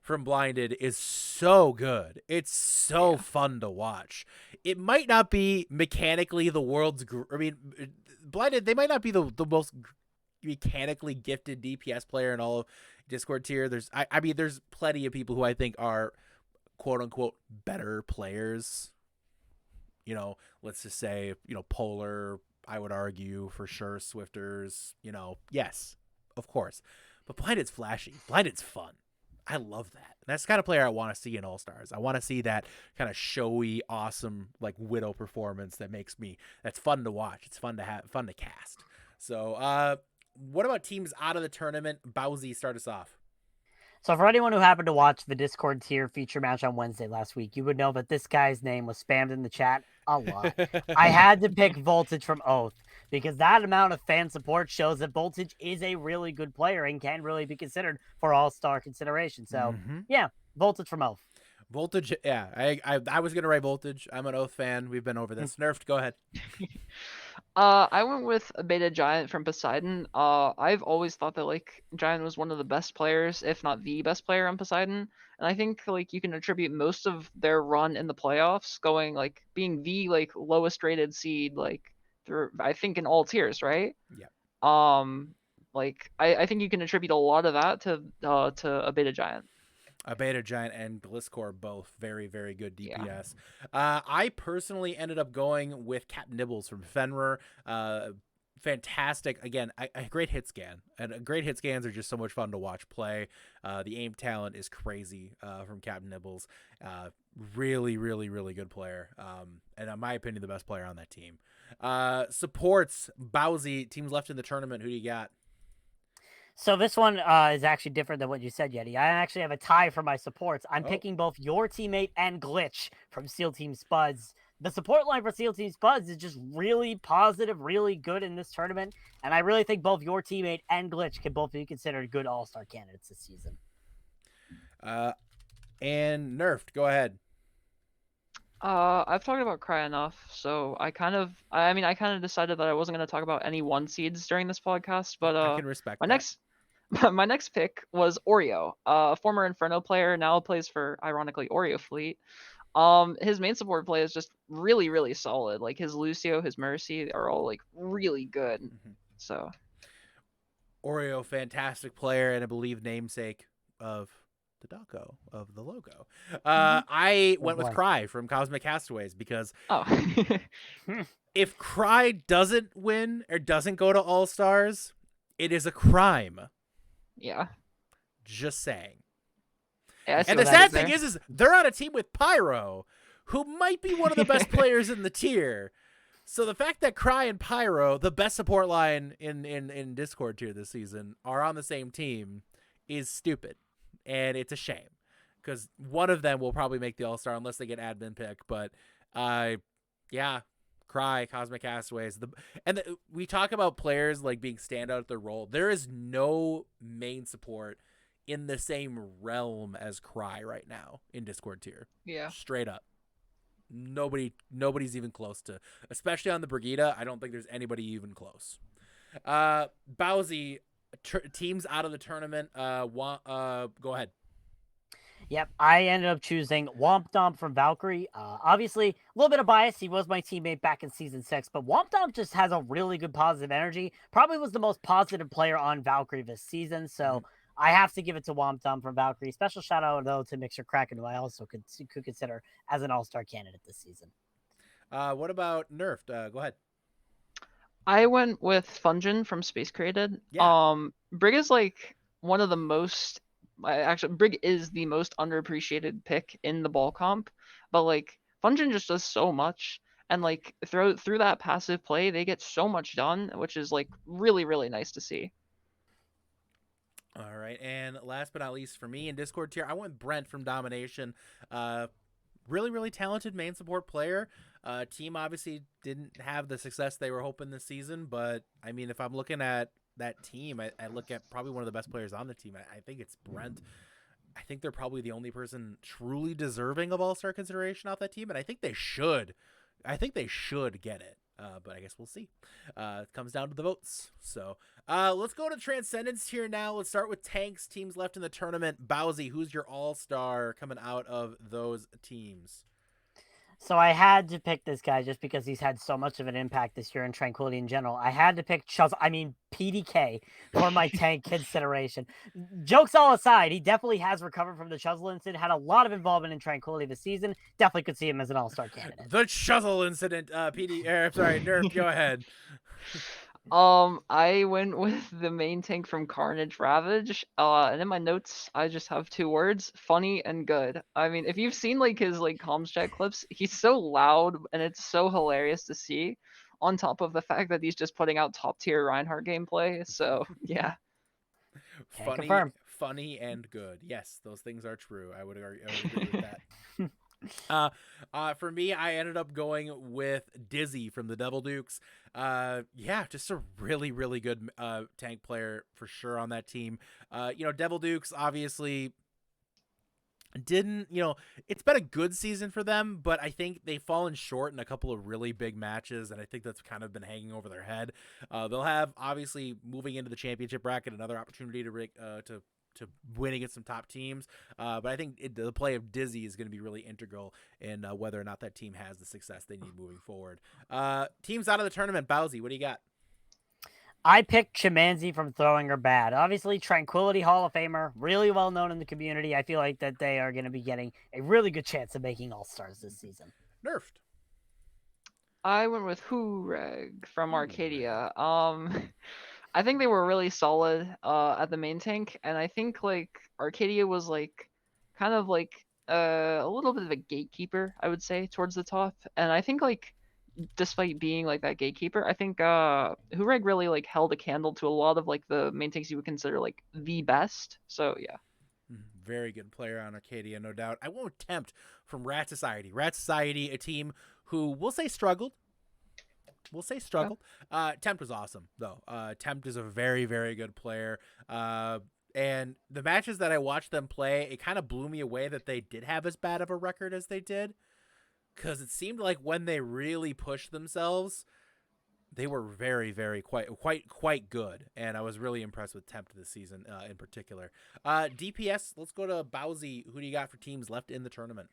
from Blinded is so good. It's so fun to watch. It might not be mechanically the world's... Blinded, they might not be the most mechanically gifted DPS player in all of Discord tier. There's plenty of people who I think are quote unquote better players. Let's just say, Polar, I would argue for sure, Swifters, yes, of course. But Blinded's flashy. Blinded's fun. I love that. That's the kind of player I want to see in All-Stars. I want to see that kind of showy, awesome, like Widow performance that's fun to watch. It's fun to cast. So, what about teams out of the tournament? Bowsy, start us off. So for anyone who happened to watch the Discord tier feature match on Wednesday last week, you would know that this guy's name was spammed in the chat a lot. I had to pick Voltage from Oath because that amount of fan support shows that Voltage is a really good player and can really be considered for all-star consideration. So, yeah, Voltage from Oath. Voltage, yeah. I was going to write Voltage. I'm an Oath fan. We've been over this. Nerfed, go ahead. I went with Beta Giant from Poseidon. I've always thought that like Giant was one of the best players, if not the best player on Poseidon. And I think like you can attribute most of their run in the playoffs going like being the like lowest rated seed like through I think in all tiers, right? Yeah. Like I think you can attribute a lot of that to a Beta Giant. A Beta Giant and Blisscore, both very, very good DPS. Yeah. I personally ended up going with Cap Nibbles from Fenrir. Fantastic. Again, a great hit scan. And great hit scans are just so much fun to watch play. The aim talent is crazy from Cap Nibbles. Really, really, really good player. And in my opinion, the best player on that team. Supports, Bowsy, teams left in the tournament. Who do you got? So this one is actually different than what you said, Yeti. I actually have a tie for my supports. I'm picking both your teammate and Glitch from SEAL Team Spuds the support line for Seal Team Spuds is just really positive, really good in this tournament. And I really think both your teammate and Glitch can both be considered good all-star candidates this season. And Nerfed, go ahead. I've talked about Cry enough, so I kind of decided that I wasn't going to talk about any one seeds during this podcast, but I can respect my that. next my next pick was Oreo, former Inferno player, now plays for, ironically, Oreo Fleet. His main support play is just really, really solid. Like his Lucio, his Mercy are all like really good. Mm-hmm. So Oreo, fantastic player, and I believe namesake of the Dako, of the logo. I went with boy. Cry from Cosmic Castaways because oh if Cry doesn't win or doesn't go to All Stars, it is a crime. yeah. Just saying. Yeah, I see And the what sad that thing is they're on a team with Pyro, who might be one of the best players in the tier. So the fact that Cry and Pyro, the best support line in Discord tier this season, are on the same team is stupid. And it's a shame. Because one of them will probably make the All-Star unless they get admin pick. But, yeah, Cry, Cosmic Castaways. We talk about players like being standout at their role. There is no main support in the same realm as Cry right now in Discord tier. Yeah. Straight up. Nobody's even close to, especially on the Brigida. I don't think there's anybody even close. Bowsy, teams out of the tournament. Go ahead. Yep, I ended up choosing Womp Domp from Valkyrie. Obviously, a little bit of bias. He was my teammate back in Season 6, but Womp Domp just has a really good positive energy. Probably was the most positive player on Valkyrie this season, so I have to give it to Womp Domp from Valkyrie. Special shout out, though, to Mixer Kraken, who I also could consider as an all-star candidate this season. What about Nerfed? Go ahead. I went with Fungin from Space Created. Yeah. Brig is like one of the most Brig is the most underappreciated pick in the ball comp, but like Fungin just does so much, and like through that passive play, they get so much done, which is like really, really nice to see. All right, and last but not least for me in Discord tier, I went Brent from Domination. Really, really talented main support player. Team obviously didn't have the success they were hoping this season, but I mean, if I'm looking at that team, I look at probably one of the best players on the team. I think it's Brent. I think they're probably the only person truly deserving of all-star consideration off that team, and I think they should. I think they should get it. But I guess we'll see. It comes down to the votes. So let's go to Transcendence here now. Let's start with tanks, teams left in the tournament. Bowsy, who's your all-star coming out of those teams? So I had to pick this guy just because he's had so much of an impact this year in Tranquility in general. I had to pick PDK for my tank consideration. Jokes all aside, he definitely has recovered from the Chuzzle incident, had a lot of involvement in Tranquility this season. Definitely could see him as an all-star candidate. The Chuzzle incident, Nerf, go ahead. I went with the main tank from Carnage Ravage. And in my notes, I just have 2 words: funny and good. I mean, if you've seen like his like comms chat clips, he's so loud and it's so hilarious to see. On top of the fact that he's just putting out top tier Reinhardt gameplay, so yeah. Funny and good. Yes, those things are true. I would agree with that. For me, I ended up going with Dizzy from the Devil Dukes. Just a really, really good tank player for sure on that team. Devil Dukes obviously didn't, it's been a good season for them, but I think they've fallen short in a couple of really big matches, and I think that's kind of been hanging over their head. They'll have, obviously, moving into the championship bracket, another opportunity to win against some top teams. But I think the play of Dizzy is going to be really integral in whether or not that team has the success they need moving forward. Teams out of the tournament. Bowsy, what do you got? I picked Chimanzi from Throwing Her Bad. Obviously, Tranquility Hall of Famer, really well known in the community. I feel like that they are going to be getting a really good chance of making All-Stars this season. Nerfed. I went with Hureg from Arcadia. I think they were really solid at the main tank, and I think like Arcadia was like kind of like a little bit of a gatekeeper, I would say, towards the top. And I think like despite being like that gatekeeper, I think Hureg really like held a candle to a lot of like the main tanks you would consider like the best. So yeah. Very good player on Arcadia, no doubt. I won't tempt from Rat Society. Rat Society, a team who we'll say struggled. Tempt was awesome, though. Tempt is a very, very good player. And the matches that I watched them play, it kind of blew me away that they did have as bad of a record as they did. Because it seemed like when they really pushed themselves, they were very, very quite good. And I was really impressed with Tempt this season in particular. DPS, let's go to Bowsy. Who do you got for teams left in the tournament?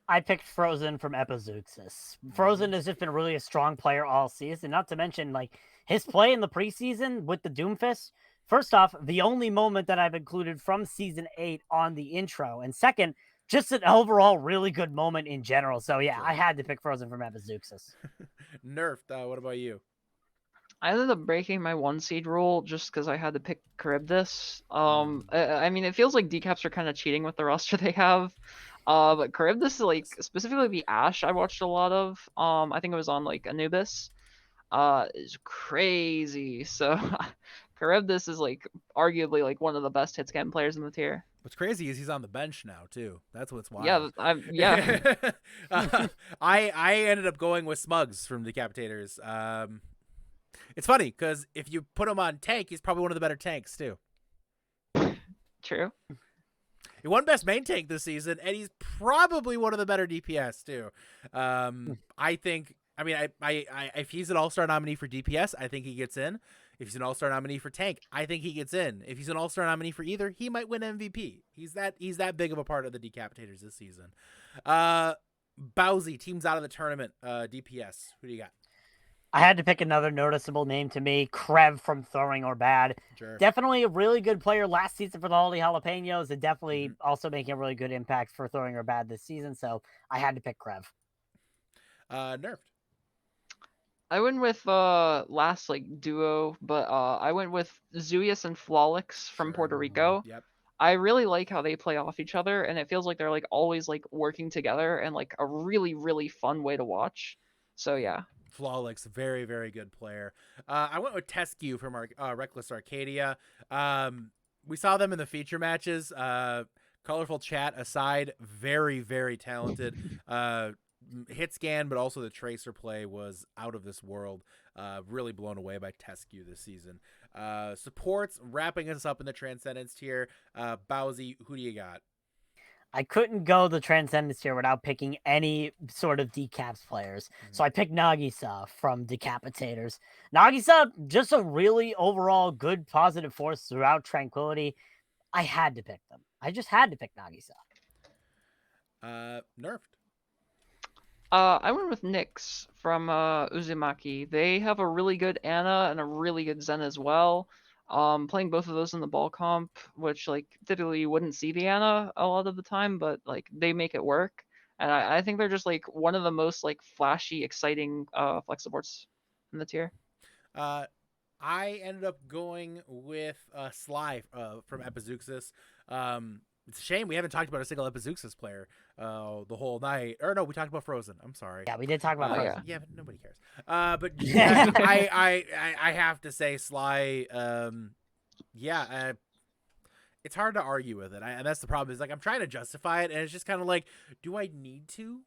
I picked Frozen from Epizeuxis. Frozen has just been really a strong player all season. Not to mention, like, his play in the preseason with the Doomfist. First off, the only moment that I've included from Season 8 on the intro. And second, just an overall really good moment in general. So, yeah, I had to pick Frozen from Epizeuxis. Nerfed, what about you? I ended up breaking my 1 seed rule just because I had to pick Charybdis. I mean, it feels like decaps are kind of cheating with the roster they have. But Charybdis, like, specifically the Ashe I watched a lot of. I think it was on, like, Anubis. Is crazy. So, Charybdis is, like, arguably, like, one of the best hitscan players in the tier. What's crazy is he's on the bench now too. That's what's wild. Yeah, I ended up going with Smugs from Decapitators. It's funny because if you put him on tank, he's probably one of the better tanks too. True. He won best main tank this season, and he's probably one of the better DPS too. I think. I mean, I if he's an all-star nominee for DPS, I think he gets in. If he's an all-star nominee for tank, I think he gets in. If he's an all-star nominee for either, he might win MVP. He's that big of a part of the Decapitators this season. Bowsy, teams out of the tournament. DPS, who do you got? I had to pick another noticeable name to me, Krev from Throwing or Bad. Sure. Definitely a really good player last season for the Holy Jalapenos, and definitely also making a really good impact for Throwing or Bad this season. So I had to pick Krev. Nerfed. I went with last like duo, but I went with Zeus and Flawlix from Puerto Rico. Yep. I really like how they play off each other, and it feels like they're like always like working together and like a really, really fun way to watch. So yeah. Flawlix, very, very good player. I went with Tescu from our Reckless Arcadia. We saw them in the feature matches. Colorful chat aside, very, very talented. Hit scan, but also the tracer play was out of this world. Really blown away by Tescu this season. Supports, wrapping us up in the Transcendence tier. Bowsy, who do you got? I couldn't go the Transcendence tier without picking any sort of decaps players. So I picked Nagisa from Decapitators. Nagisa, just a really overall good positive force throughout Tranquility. I had to pick them. I just had to pick Nagisa. Nerfed. I went with Nyx from Uzumaki. They have a really good Ana and a really good Zen as well. Playing both of those in the ball comp, which like typically you wouldn't see the Ana a lot of the time, but like they make it work. And I think they're just like one of the most like flashy, exciting flex supports in the tier. I ended up going with Sly from Epizeuxis. It's a shame we haven't talked about a single Epizeuxis player the whole night. Or no, we talked about Frozen. I'm sorry. Yeah, we did talk about Frozen. Yeah, but nobody cares. But yeah, I have to say Sly. It's hard to argue with it, and that's the problem. Is like I'm trying to justify it, and it's just kind of like, do I need to?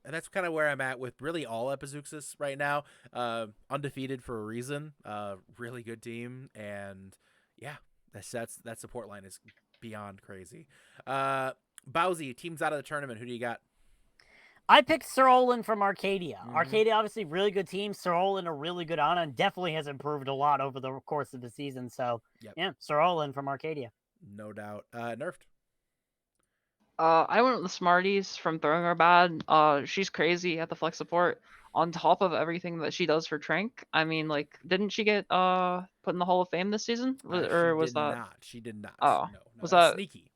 And that's kind of where I'm at with really all Epizeuxis right now. Undefeated for a reason. Really good team, and yeah, that support line is beyond crazy. Bowsy, teams out of the tournament. Who do you got? I picked Sir Olin from Arcadia. Arcadia, obviously, really good team. Sir Olin, a really good Ana, and definitely has improved a lot over the course of the season. So, yeah, Sir Olin from Arcadia. No doubt. Nerfed. I went with the Smarties from Throwing Her Bad. She's crazy at the flex support. On top of everything that she does for Trank, I mean, like, didn't she get put in the Hall of Fame this season, or was that? Not. She did not. Oh, no, was that Sneaky?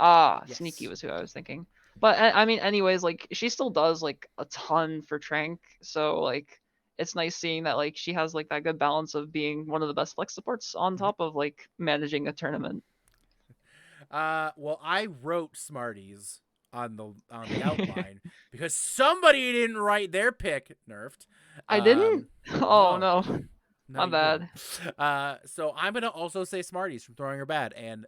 Yes. Sneaky was who I was thinking. But I mean, anyways, like she still does like a ton for Trank, so like it's nice seeing that like she has like that good balance of being one of the best flex supports on top of like managing a tournament. Well, I wrote Smarties on the outline because somebody didn't write their pick. Nerfed. I didn't. Oh no. My bad. So I'm gonna also say Smarties from Throwing Her Bad, and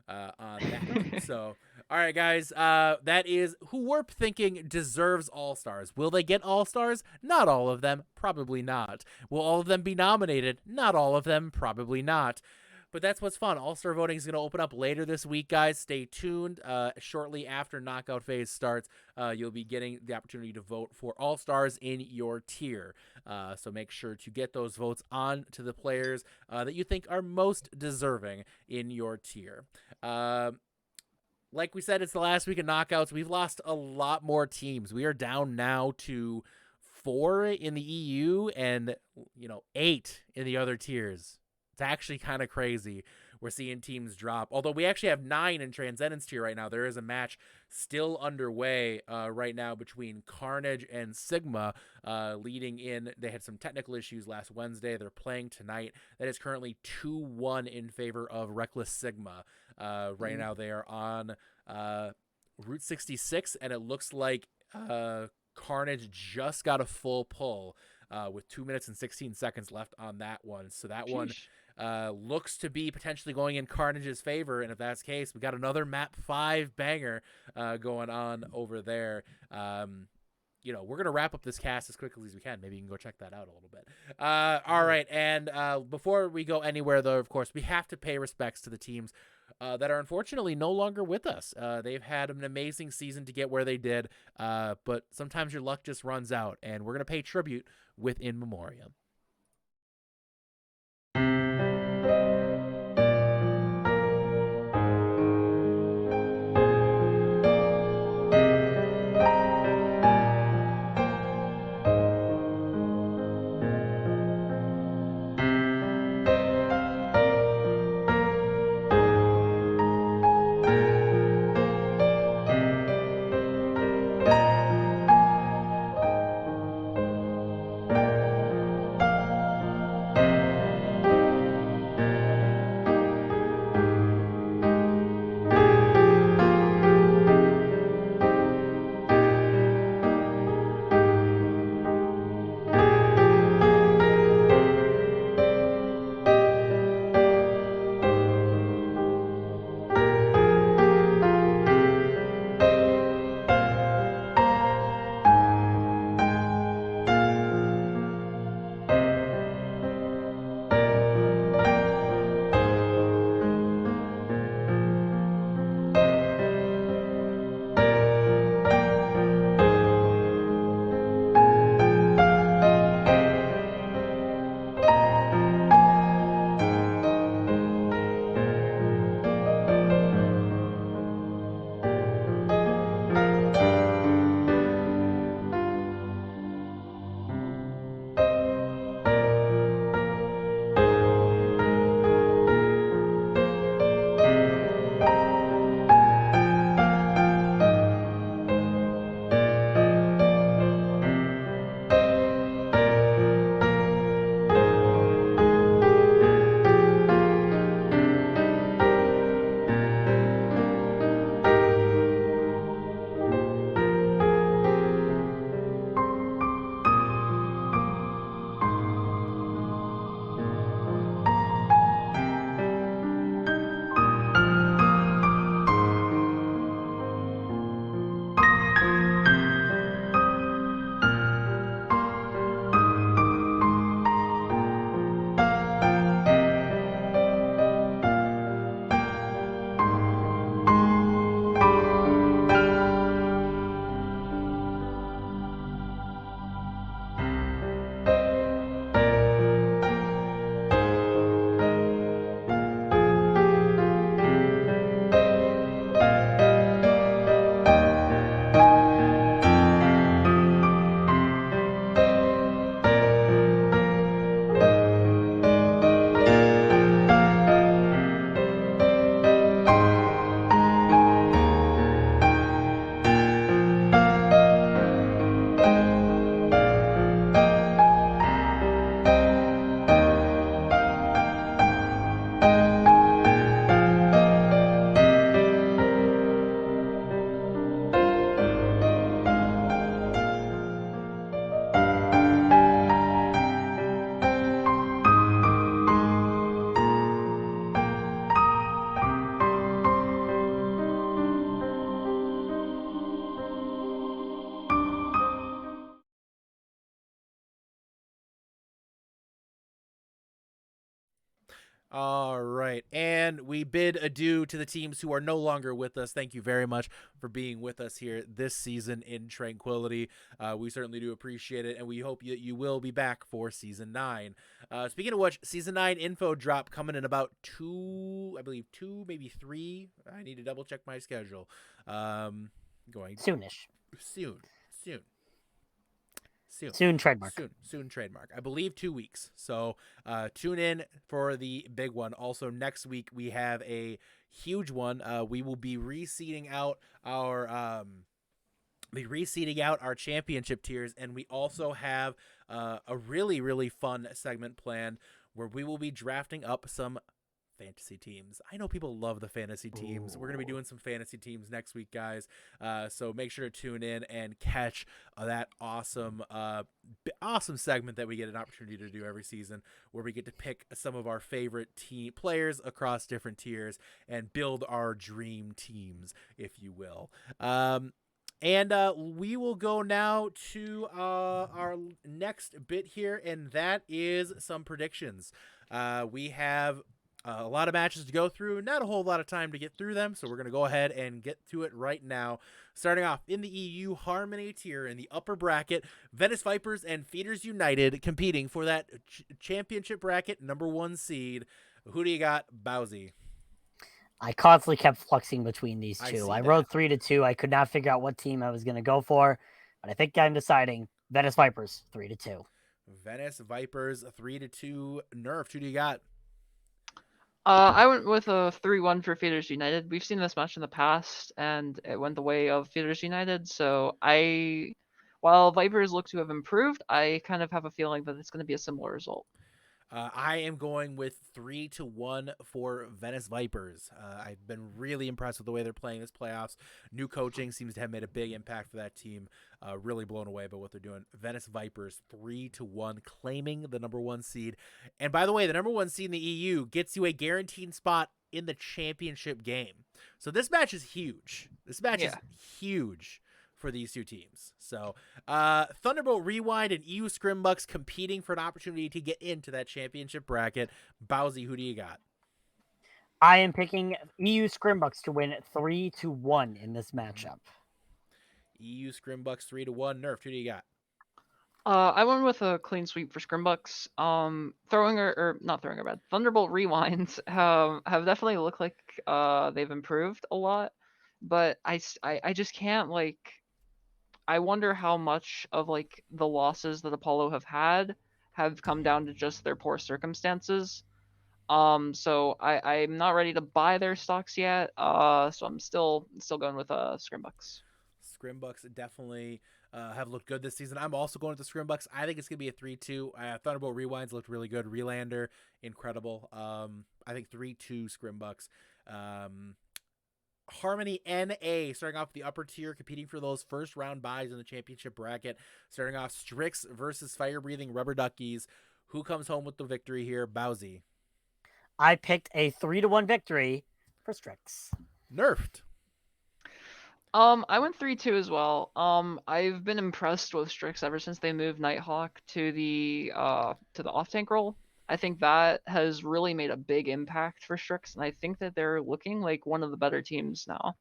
on that. So All right, guys. That is who we're thinking deserves All-Stars. Will they get All-Stars? Not all of them. Probably not. Will all of them be nominated? Not all of them. Probably not. But that's what's fun. All-Star voting is going to open up later this week, guys. Stay tuned. Shortly after knockout phase starts, you'll be getting the opportunity to vote for All-Stars in your tier. So make sure to get those votes on to the players that you think are most deserving in your tier. Like we said, it's the last week of knockouts. We've lost a lot more teams. We are down now to 4 in the EU and 8 in the other tiers. It's actually kind of crazy. We're seeing teams drop. Although we actually have 9 in Transcendence tier right now. There is a match still underway right now between Carnage and Sigma leading in. They had some technical issues last Wednesday. They're playing tonight. That is currently 2-1 in favor of Reckless Sigma. Right now they are on Route 66, and it looks like Carnage just got a full pull with 2 minutes and 16 seconds left on that one. So that one looks to be potentially going in Carnage's favor, and if that's the case, we got another map 5 banger going on over there. We're going to wrap up this cast as quickly as we can. Maybe you can go check that out a little bit. All right, and before we go anywhere, though, of course, we have to pay respects to the teams that are unfortunately no longer with us. They've had an amazing season to get where they did, but sometimes your luck just runs out, and we're going to pay tribute with In Memoriam. All right. And we bid adieu to the teams who are no longer with us. Thank you very much for being with us here this season in Tranquility. We certainly do appreciate it, and we hope you will be back for Season 9. Speaking of which, Season 9 info drop coming in about 2, maybe 3. I need to double check my schedule. Going Soonish. soon. Soon trademark. Soon trademark. I believe 2 weeks. So tune in for the big one. Also, next week we have a huge one. We will be reseeding out our championship tiers, and we also have a really, really fun segment planned where we will be drafting up some fantasy teams. I know people love the fantasy teams. We're going to be doing some fantasy teams next week, guys. So make sure to tune in and catch that awesome segment that we get an opportunity to do every season, where we get to pick some of our favorite team players across different tiers and build our dream teams, if you will. And we will go now to our next bit here, and that is some predictions. We have a lot of matches to go through, not a whole lot of time to get through them, so we're going to go ahead and get to it right now. Starting off in the EU Harmony tier in the upper bracket, Venice Vipers and Feeders United competing for that championship bracket number 1 seed. Who do you got, Bowsy? I constantly kept fluxing between these two. I that. wrote 3-2. I could not figure out what team I was going to go for, but I think I'm deciding Venice Vipers 3-2. Venice Vipers 3-2. Nerf, who do you got? I went with a 3-1 for Feeders United. We've seen this match in the past, and it went the way of Feeders United. So while Vipers look to have improved, I kind of have a feeling that it's going to be a similar result. I am going with 3-1 for Venice Vipers. I've been really impressed with the way they're playing this playoffs. New coaching seems to have made a big impact for that team. Really blown away by what they're doing. Venice Vipers 3-1, claiming the number 1 seed. And by the way, the number 1 seed in the EU gets you a guaranteed spot in the championship game. So this match is huge. This match is huge for these two teams. So Thunderbolt Rewind and EU Scrimbucks competing for an opportunity to get into that championship bracket. Bowsy, who do you got? I am picking EU Scrimbucks to win 3-1 in this matchup. EU Scrimbucks 3-1. Nerf, who do you got? I went with a clean sweep for Scrimbucks. Thunderbolt Rewinds have definitely looked like they've improved a lot, but I just can't I wonder how much of the losses that Apollo have come down to just their poor circumstances. So I'm not ready to buy their stocks yet. So I'm still going with Scrimbucks. Scrimbucks definitely have looked good this season. I'm also going with the Scrimbucks. I think it's going to be a 3-2. Thunderbolt Rewinds looked really good. Relander, incredible. I think 3-2 Scrimbucks. Harmony NA starting off the upper tier, competing for those first round buys in the championship bracket. Starting off Strix versus Fire Breathing Rubber Duckies. Who comes home with the victory here? Bowsy. I picked a 3-1 victory for Strix. Nerfed. I went 3-2 as well. I've been impressed with Strix ever since they moved Nighthawk to the off tank role. I think that has really made a big impact for Strix, and I think that they're looking like one of the better teams now.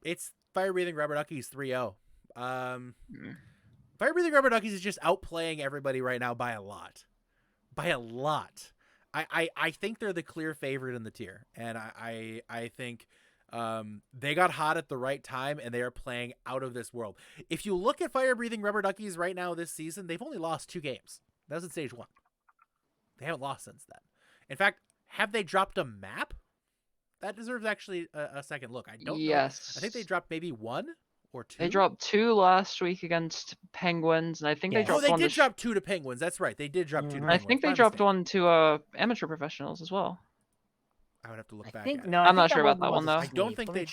It's Fire Breathing Rubber Duckies 3-0. Fire Breathing Rubber Duckies is just outplaying everybody right now by a lot. I think they're the clear favorite in the tier, and I think they got hot at the right time, and they are playing out of this world. If you look at Fire Breathing Rubber Duckies right now this season, they've only lost 2 games. That was in stage 1. They haven't lost since then. In fact, have they dropped a map? That deserves actually a second look. I don't know. I think they dropped maybe 1 or 2. They dropped 2 last week against Penguins, and I think they dropped 1. They did drop 2 to Penguins. That's right. They did drop 2 to Penguins. I think they dropped 1 to amateur professionals as well. I would have to look back. I'm not sure about that one though. I don't think they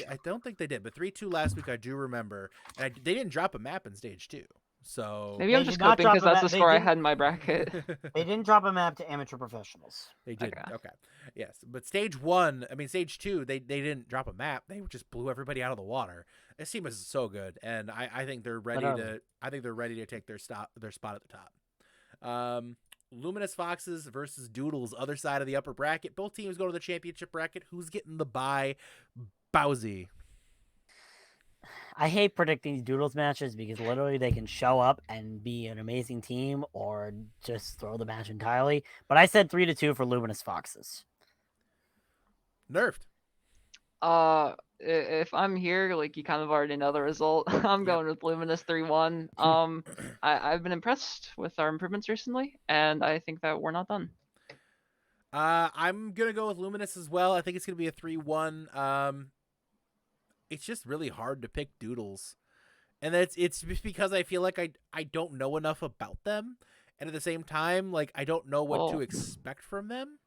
did. But 3-2 last week, I do remember, and they didn't drop a map in stage 2. So maybe I'm just coping because that's the score I had in my bracket. They didn't drop a map to amateur professionals. They did. Okay. Yes, but stage 2, they didn't drop a map. They just blew everybody out of the water. This team is so good, and I think they're ready to. I think they're ready to take their spot at the top. Luminous Foxes versus Doodles, other side of the upper bracket. Both teams go to the championship bracket. Who's getting the bye? Bowsy. I hate predicting these Doodles matches because literally they can show up and be an amazing team or just throw the match entirely. But I said 3-2 for Luminous Foxes. Nerfed. If I'm here, like you kind of already know the result. I'm going with Luminous 3-1. I've been impressed with our improvements recently, and I think that we're not done. I'm gonna go with Luminous as well. I think it's gonna be a 3-1. It's just really hard to pick Doodles, and it's just because I feel like I don't know enough about them, and at the same time, like I don't know what to expect from them.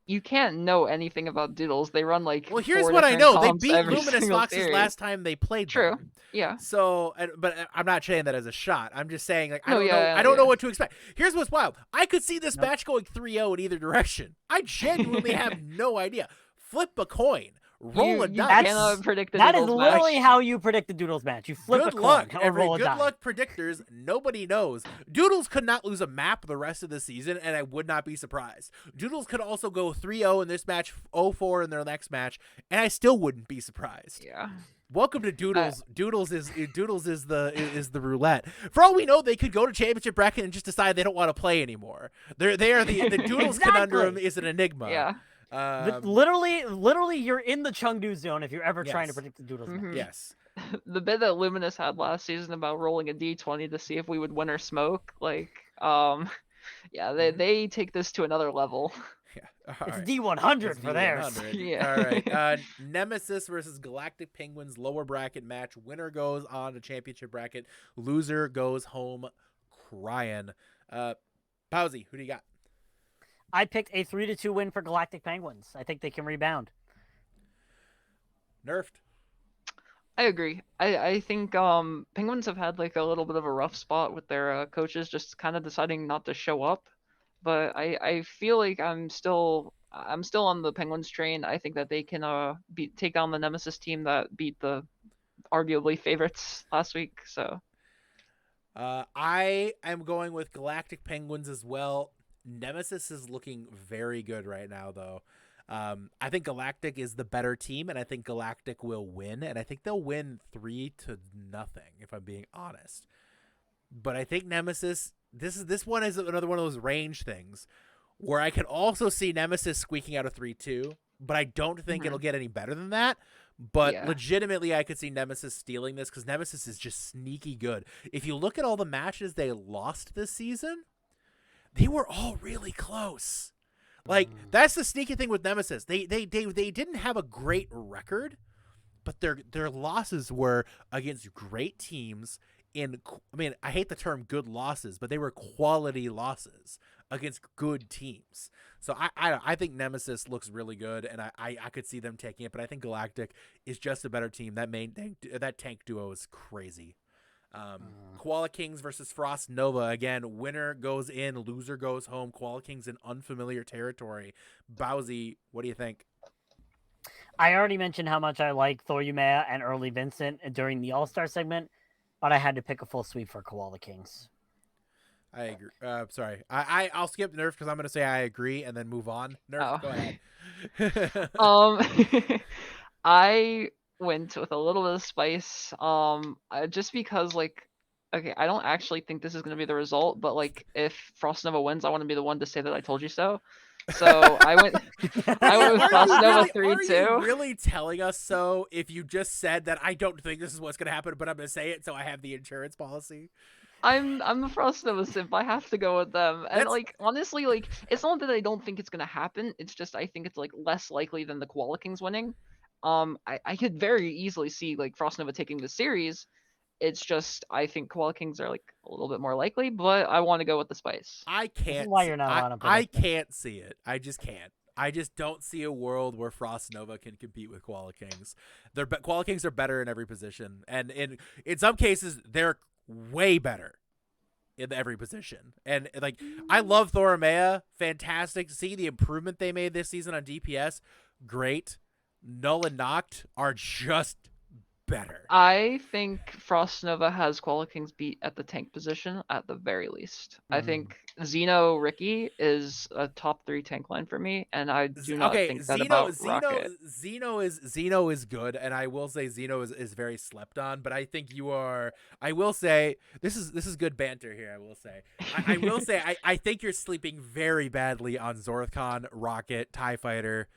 You can't know anything about Doodles. They run like Well, here's 4 what I different know: they comps beat every Luminous single Foxes series. last time they played. True. Them. Yeah. So, but I'm not saying that as a shot. I'm just saying like I No, don't yeah, know. yeah, I don't yeah. know what to expect. Here's what's wild: I could see this match going 3-0 in either direction. I genuinely have no idea. Flip a coin, roll a You dice. cannot predict the That is Doodles match. literally how you predict the Doodles match. You flip Good a coin luck, or roll a good die. luck predictors. Nobody knows. Doodles could not lose a map the rest of the season, and I would not be surprised. Doodles could also go 3-0 in this match, 0-4 in their next match, and I still wouldn't be surprised. Yeah. Welcome to Doodles. Doodles is the roulette. For all we know, they could go to championship bracket and just decide they don't want to play anymore. They are the Doodles Exactly. conundrum is an enigma. Yeah. But literally, you're in the Chengdu zone if you're ever trying to Yes. predict the Doodles match. Mhm. Yes. The bit that Luminous had last season about rolling a d20 to see if we would win or smoke, like, yeah, they take this to another level. Yeah. All It's right. D100 It's for theirs. D100. Yeah. All right. Nemesis versus Galactic Penguins lower bracket match. Winner goes on to championship bracket. Loser goes home crying. Powsy, who do you got? I picked a 3-2 win for Galactic Penguins. I think they can rebound. Nerfed. I agree. I think Penguins have had like a little bit of a rough spot with their coaches just kind of deciding not to show up. But I feel like I'm still on the Penguins train. I think that they can take down the Nemesis team that beat the arguably favorites last week. So I am going with Galactic Penguins as well. Nemesis is looking very good right now, though. I think Galactic is the better team, and I think Galactic will win, and I think they'll win 3-0, if I'm being honest. But I think Nemesis, this one is another one of those range things where I can also see Nemesis squeaking out a 3-2, but I don't think it'll get any better than that. But Yeah. legitimately, I could see Nemesis stealing this because Nemesis is just sneaky good. If you look at all the matches they lost this season, they were all really close. Like, that's the sneaky thing with Nemesis. They didn't have a great record, but their losses were against great teams I hate the term good losses, but they were quality losses against good teams. So I think Nemesis looks really good, and I could see them taking it, but I think Galactic is just a better team. That tank duo is crazy. Koala Kings versus Frost Nova. Again, winner goes in, loser goes home. Koala Kings in unfamiliar territory. Bowsy, what do you think? I already mentioned how much I like Thor Yumea and Early Vincent during the All-Star segment, but I had to pick a full sweep for Koala Kings. I agree. Sorry. I'll skip Nerf because I'm going to say I agree and then move on. Nerf, Oh. go ahead. I went with a little bit of spice. Just because like, okay, I don't actually think this is going to be the result, but like if Frost Nova wins, I want to be the one to say that I told you so. So I went with Frost Nova 3-2. Are you really telling us so if you just said that I don't think this is what's going to happen, but I'm going to say it so I have the insurance policy? I'm the Frost Nova simp. I have to go with them. And That's- like honestly, like it's not that I don't think it's gonna happen. It's just I think it's like less likely than the Koala Kings winning. I could very easily see like Frost Nova taking the series. It's just I think Koala Kings are like a little bit more likely, but I want to go with the spice. I can't. why you're not allowed to I predict it. can't see it. I just can't. I just don't see a world where Frost Nova can compete with Koala Kings. Koala Kings are better in every position, and in some cases they're way better in every position. And like I love Thoramea, fantastic. See the improvement they made this season on DPS, great. Null and Noct are just better. I think Frost Nova has Koala Kings beat at the tank position at the very least. I think Xeno Ricky is a top 3 tank line for me, and I do not Okay, think that about Rocket. Xeno is good, and I will say Xeno is very slept on. But I think you are. I will say this is good banter here. I will say. I will say I think you're sleeping very badly on Zorthcon, Rocket, TIE Fighter.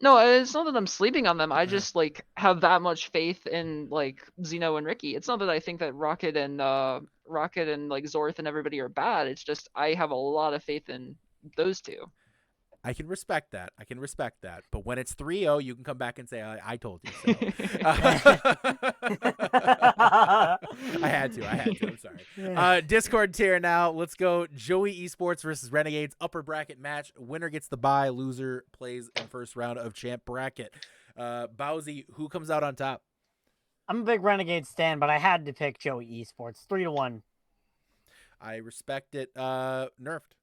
No, it's not that I'm sleeping on them. I just like have that much faith in like Xeno and Ricky. It's not that I think that Rocket and like Zorth and everybody are bad. It's just I have a lot of faith in those two. I can respect that. But when it's 3-0, you can come back and say, I told you so. I had to. I'm sorry. Discord tier now. Let's go. Joey Esports versus Renegades upper bracket match. Winner gets the bye. Loser plays in first round of champ bracket. Bowsy, who comes out on top? I'm a big Renegade stan, but I had to pick Joey Esports 3-1. I respect it. Nerfed.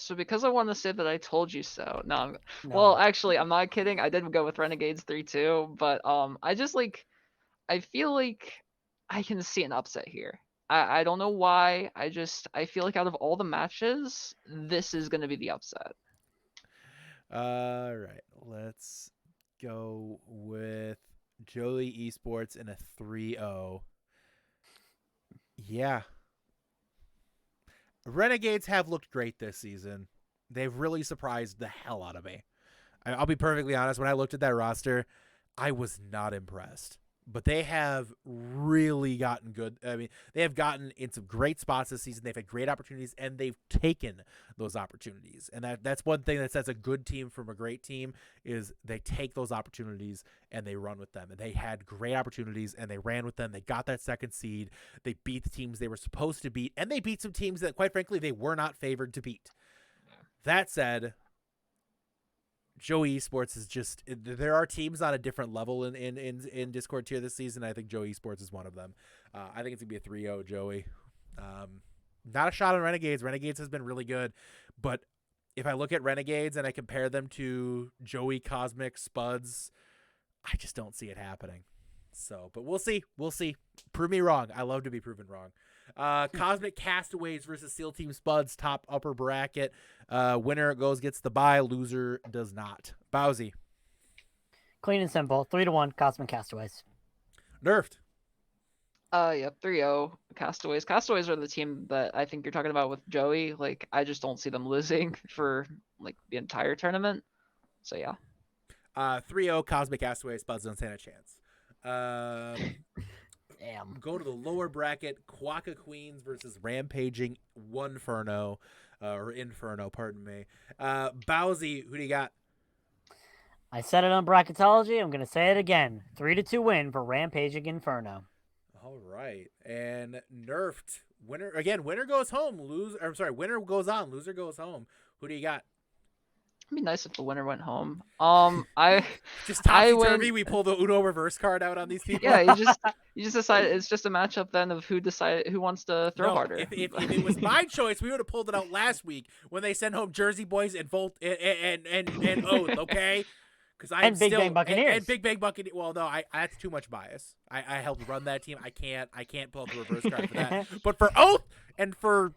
So because I want to say that I told you so. No. No. Actually, I'm not kidding. I did go with Renegades 3-2, but I just like I feel like I can see an upset here. I don't know why. I feel like out of all the matches, this is going to be the upset. All right, let's go with Joey Esports in a 3-0. Yeah. Renegades have looked great this season. They've really surprised the hell out of me. I'll be perfectly honest. When I looked at that roster, I was not impressed. But they have really gotten good. I mean, they have gotten in some great spots this season. They've had great opportunities, and they've taken those opportunities. And that's one thing that sets a good team from a great team is they take those opportunities and they run with them. And they had great opportunities, and they ran with them. They got that second seed. They beat the teams they were supposed to beat, and they beat some teams that, quite frankly, they were not favored to beat. That said, Joey Esports is just, there are teams on a different level in Discord tier this season. I think Joey Esports is one of them. I think it's going to be a 3-0 Joey. Not a shot on Renegades. Renegades has been really good. But if I look at Renegades and I compare them to Joey, Cosmic, Spuds, I just don't see it happening. So, but we'll see. Prove me wrong. I love to be proven wrong. Cosmic Castaways versus SEAL Team Spuds, top upper bracket. Winner gets the bye. Loser does not. Bowsy. Clean and simple. 3-1 Cosmic Castaways. Nerfed. Yep, 3-0 Castaways. Castaways are the team that I think you're talking about with Joey. Like, I just don't see them losing for like the entire tournament. So yeah. 3-0 Cosmic Castaways. Spuds don't stand a chance. Damn. Go to the lower bracket. Quokka Queens versus Rampaging Inferno, pardon me. Bowsy, who do you got? I said it on Bracketology. I'm going to say it again. 3-2 win for Rampaging Inferno. All right. And nerfed. Winner goes home. Winner goes on. Loser goes home. Who do you got? It'd be nice if the winner went home. Just topsy-turvy, we pull the Uno reverse card out on these people. Yeah, you just decide it's just a matchup then of who wants to throw harder. If it was my choice, we would have pulled it out last week when they sent home Jersey Boys and Volt and Oath, okay? Because Big Bang Buccaneers. And Big Bang Buccaneers. Well, no, that's too much bias. I helped run that team. I can't pull out the reverse card for that. But for Oath and for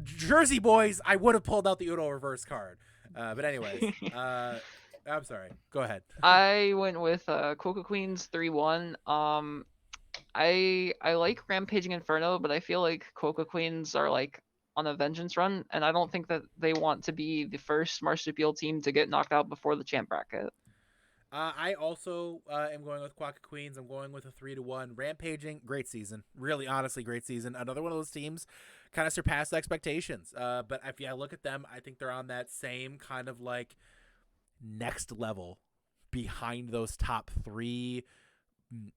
Jersey Boys, I would have pulled out the Uno reverse card. But anyways, I'm sorry. Go ahead. I went with Quokka Queens 3-1. I like Rampaging Inferno, but I feel like Quokka Queens are like on a vengeance run, and I don't think that they want to be the first marsupial team to get knocked out before the champ bracket. I also am going with Quokka Queens. I'm going with a 3-1. Rampaging, great season. Really, honestly, great season. Another one of those teams kind of surpassed expectations. But if I look at them, I think they're on that same kind of like next level behind those top three.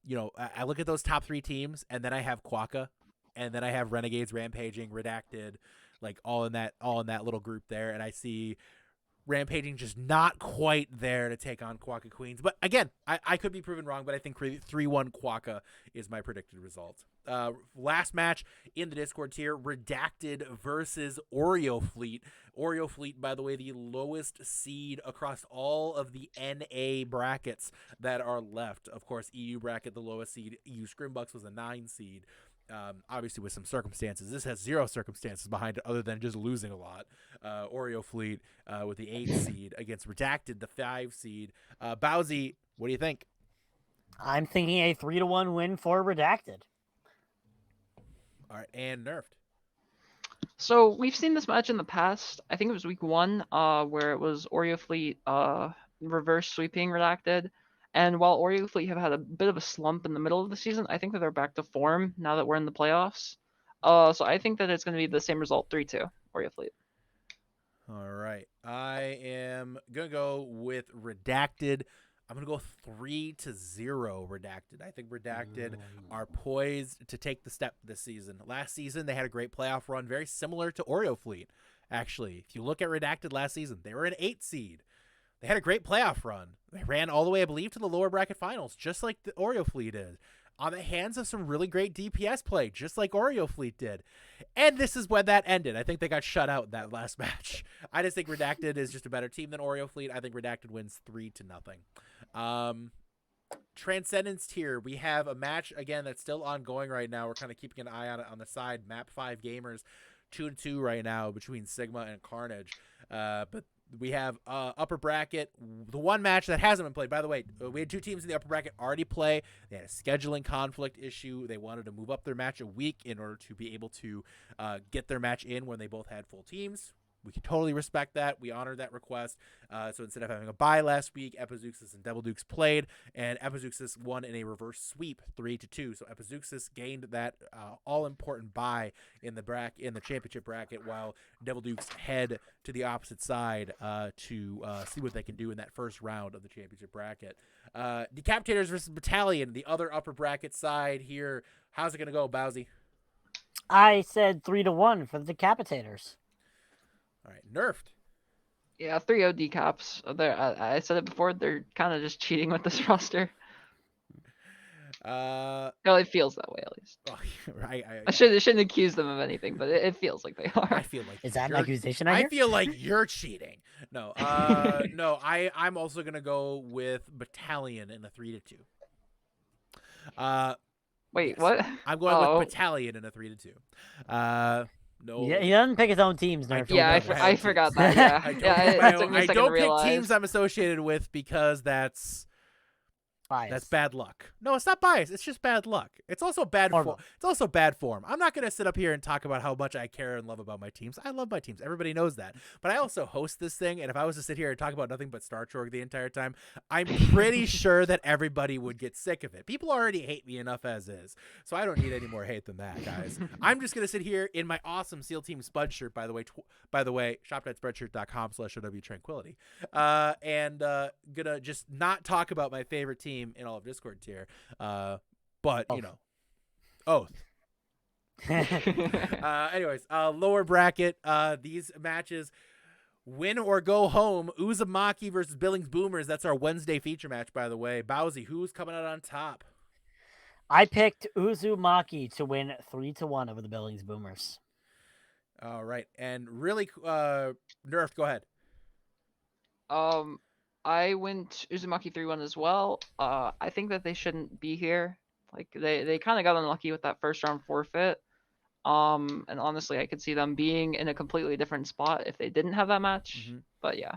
You know, I look at those top three teams, and then I have Quokka, and then I have Renegades, Rampaging, Redacted, like all in that little group there, and I see Rampaging just not quite there to take on Quokka Queens. But again, I could be proven wrong, but I think 3-1 Quokka is my predicted result. Last match in the Discord tier, Redacted versus Oreo Fleet. Oreo Fleet, by the way, the lowest seed across all of the NA brackets that are left. Of course, EU bracket, the lowest seed. EU Scrimbucks was a 9 seed. Obviously with some circumstances. This has 0 circumstances behind it other than just losing a lot. Oreo Fleet with the 8 seed against Redacted, the 5 seed. Bowsy, what do you think? I'm thinking a 3-1 win for Redacted. All right, and Nerfed. So we've seen this match in the past. I think it was week 1, where it was Oreo Fleet reverse sweeping Redacted. And while Oreo Fleet have had a bit of a slump in the middle of the season, I think that they're back to form now that we're in the playoffs. So I think that it's going to be the same result, 3-2, Oreo Fleet. All right. I am going to go with Redacted. I'm going to go 3-0 Redacted. I think Redacted are poised to take the step this season. Last season, they had a great playoff run, very similar to Oreo Fleet, actually. If you look at Redacted last season, they were an 8 seed. They had a great playoff run. They ran all the way, I believe, to the lower bracket finals, just like the Oreo Fleet did, on the hands of some really great DPS play, just like Oreo Fleet did. And this is when that ended. I think they got shut out in that last match. I just think Redacted is just a better team than Oreo Fleet. I think Redacted wins 3-0. Transcendence tier, we have a match, again, that's still ongoing right now. We're kind of keeping an eye on it on the side. Map 5 Gamers, 2-2 right now between Sigma and Carnage. But we have upper bracket, the one match that hasn't been played. By the way, we had 2 teams in the upper bracket already play. They had a scheduling conflict issue. They wanted to move up their match a week in order to be able to get their match in when they both had full teams. We can totally respect that. We honored that request. So instead of having a bye last week, Epizeuxis and Devil Dukes played, and Epizeuxis won in a reverse sweep, 3-2. So Epizeuxis gained that all-important bye in the championship bracket, while Devil Dukes head to the opposite side to see what they can do in that first round of the championship bracket. Decapitators versus Battalion, the other upper bracket side here. How's it going to go, Bowsy? I said 3-1 for the Decapitators. All right, Nerfed. Yeah, 3-0 decaps. I said it before, they're kind of just cheating with this roster. Well, it feels that way, at least. I shouldn't accuse them of anything, but it feels like they are. I feel like is that an accusation? I feel like you're cheating. No, no. I'm also gonna go with Battalion in a 3-2. Wait, yes. what? I'm going with Battalion in a 3-2. No. Yeah, he doesn't pick his own teams. I forgot that. Yeah, I don't pick teams I'm associated with because that's bias. That's bad luck. No, it's not bias. It's just bad luck. It's also bad form. It's also bad form. I'm not going to sit up here and talk about how much I care and love about my teams. I love my teams. Everybody knows that. But I also host this thing, and if I was to sit here and talk about nothing but Star Trek the entire time, I'm pretty sure that everybody would get sick of it. People already hate me enough as is, so I don't need any more hate than that, guys. I'm just going to sit here in my awesome SEAL Team Spud shirt, by the way, shop.spreadshirt.com/OWTranquility, and gonna just not talk about my favorite team in all of Discord tier, but you know, oath. Anyways, lower bracket, these matches, win or go home. Uzumaki versus Billings Boomers. That's our Wednesday feature match, by the way. Bowsy, who's coming out on top? I picked Uzumaki to win 3-1 over the Billings Boomers. All right, and really, Nerfed, go ahead. I went Uzumaki 3-1 as well. I think that they shouldn't be here. Like they kind of got unlucky with that first round forfeit. And honestly, I could see them being in a completely different spot if they didn't have that match. Mm-hmm. But yeah.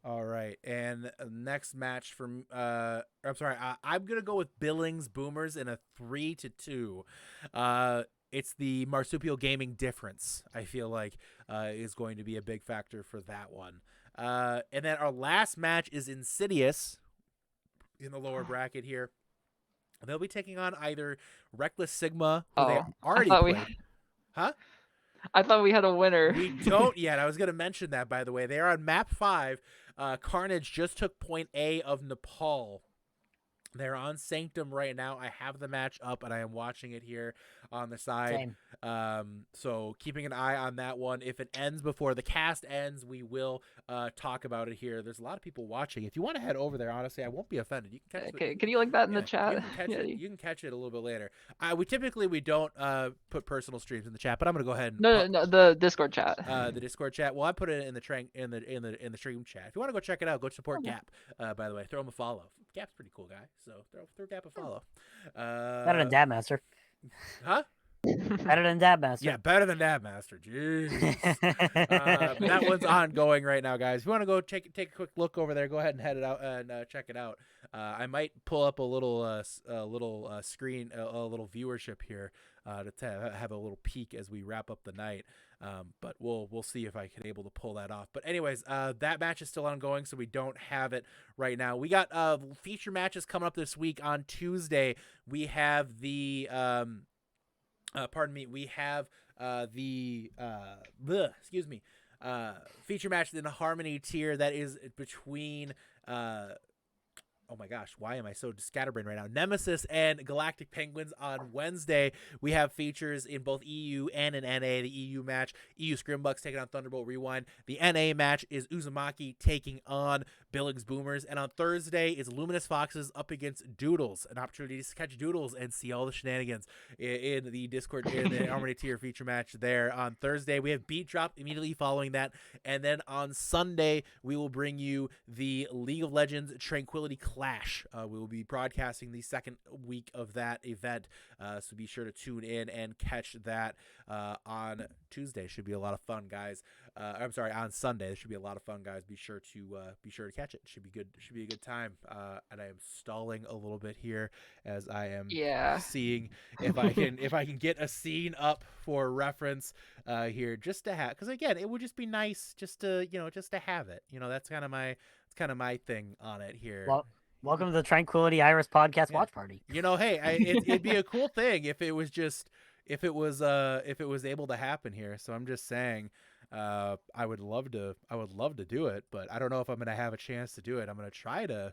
All right, and next match from I'm sorry, I'm gonna go with Billings Boomers in a 3-2. It's the Marsupial Gaming difference, I feel like, is going to be a big factor for that one. And then our last match is Insidious in the lower bracket here. They'll be taking on either Reckless Sigma, who they already played. Huh? I thought we had a winner. We don't yet. I was going to mention that, by the way. They are on map 5. Carnage just took point A of Nepal. They're on Sanctum right now. I have the match up and I am watching it here on the side. Same. So keeping an eye on that one. If it ends before the cast ends, we will talk about it here. There's a lot of people watching. If you want to head over there, honestly, I won't be offended. You can catch Okay, can you link that in the you chat? can catch it. You can catch it a little bit later. We don't put personal streams in the chat, but I'm gonna go ahead and No, the Discord chat. the Discord chat. Well, I put it in the stream chat. If you want to go check it out, go support Gap. By the way, throw him a follow. Gap's a pretty cool guy, so throw Gap a follow. Better than Dab Master. Huh? Better than Dab Master. Yeah, better than Dab Master. Jeez. But that one's ongoing right now, guys. If you want to go take a quick look over there, go ahead and head it out and check it out. I might pull up a little screen, a little viewership here to have a little peek as we wrap up the night. But we'll see if I can able to pull that off. But anyways, that match is still ongoing, so we don't have it right now. We got feature matches coming up this week. On Tuesday, we have the we have feature match in the Harmony tier that is between oh my gosh, why am I so scatterbrained right now? Nemesis and Galactic Penguins on Wednesday. We have features in both EU and in NA. The EU match, EU Scrimbucks taking on Thunderbolt Rewind. The NA match is Uzumaki taking on Billings Boomers. And on Thursday is Luminous Foxes up against Doodles. An opportunity to catch Doodles and see all the shenanigans in the Discord, in the Harmony tier feature match there. On Thursday, we have Beat Drop immediately following that. And then on Sunday, we will bring you the League of Legends Tranquility Clash. We will be broadcasting the second week of that event, so be sure to tune in and catch that on Tuesday. Should be a lot of fun, guys. I'm sorry, on Sunday. There should be a lot of fun, guys. Be sure to catch it. Should be good. Should be a good time. And I am stalling a little bit here as I am seeing if I can get a scene up for reference here, just to have, because again, it would just be nice just to have it. That's kind of my thing on it here. Well, welcome to the Tranquility Iris podcast watch party. Hey, it'd be a cool thing if it was able to happen here. So I'm just saying, I would love to do it, but I don't know if I'm gonna have a chance to do it. I'm gonna try to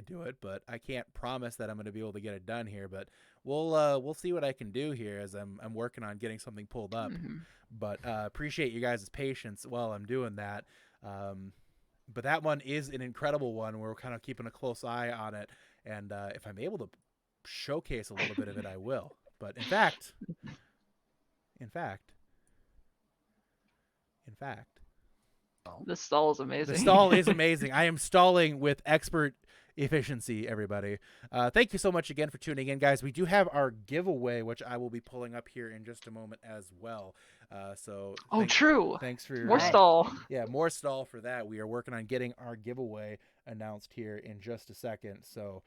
do it, but I can't promise that I'm gonna be able to get it done here. But we'll see what I can do here as I'm working on getting something pulled up. Mm-hmm. But appreciate you guys' patience while I'm doing that. But that one is an incredible one. We're kind of keeping a close eye on it, and if I'm able to showcase a little bit of it, I will. But in fact, the stall is amazing. the stall is amazing. I am stalling with expert efficiency, everybody. Thank you so much again for tuning in, guys. We do have our giveaway, which I will be pulling up here in just a moment as well. True. Thanks for More stall. Yeah, more stall for that. We are working on getting our giveaway announced here in just a second. So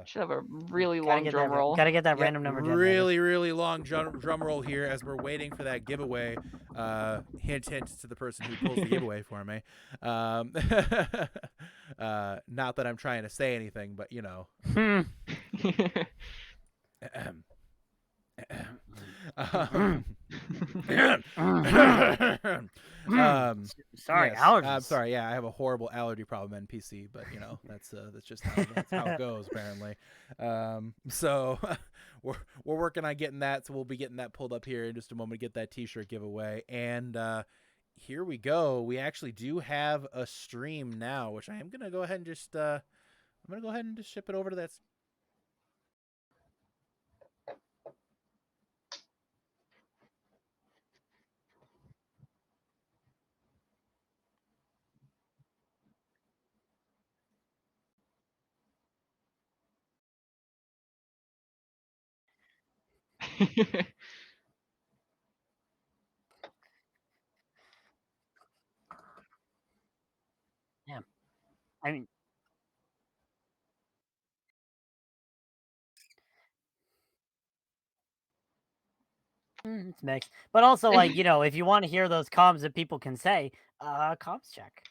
should have a really long drum roll. Gotta get that random number generator. Really long drum roll here as we're waiting for that giveaway. Hint to the person who pulls the giveaway for me. Not that I'm trying to say anything, but Sorry, yes, allergies. I'm sorry. Yeah, I have a horrible allergy problem, NPC, but that's just how it goes apparently. So we're working on getting that, so we'll be getting that pulled up here in just a moment to get that T-shirt giveaway. And here we go. We actually do have a stream now, which I am gonna go ahead and just ship it over to that. Yeah, I mean, it's mixed, but also if you want to hear those comms that people can say, comms check.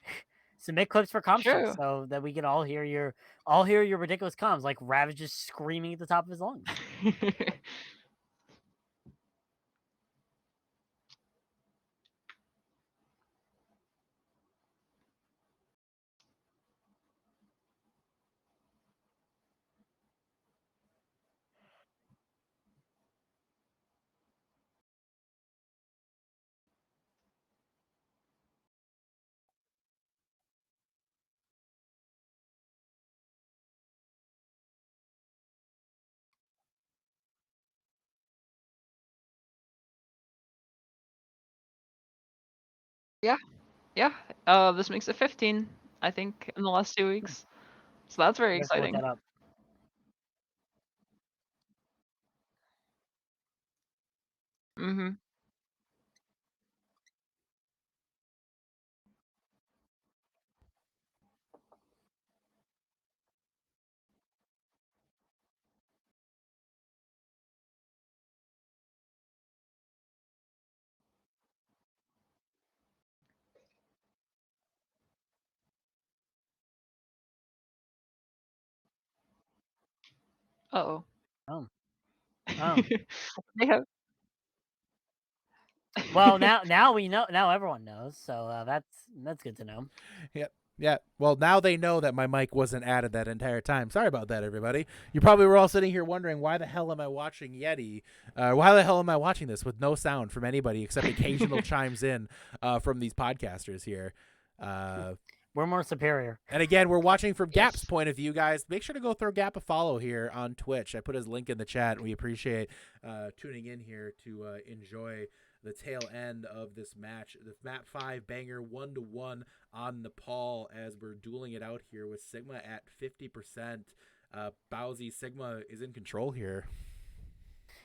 Submit clips for comms check True. so that we can all hear your ridiculous comms, like Ravage just screaming at the top of his lungs. Yeah. This makes it 15, I think, in the last 2 weeks. So that's very I have to look exciting. that up. Mhm. Uh-oh. Oh, oh. They have Well, now we know. Now everyone knows. So that's good to know. Yep. Yeah. Well, now they know that my mic wasn't added that entire time. Sorry about that, everybody. You probably were all sitting here wondering, why the hell am I watching Yeti? Why the hell am I watching this with no sound from anybody except occasional chimes in from these podcasters here? We're more superior. And again, we're watching from Gap's Yes. point of view, guys. Make sure to go throw Gap a follow here on Twitch. I put his link in the chat. We appreciate tuning in here to enjoy the tail end of this match. The map 5 banger 1-1 on Nepal as we're dueling it out here with Sigma at 50%. Bowsy, Sigma is in control here.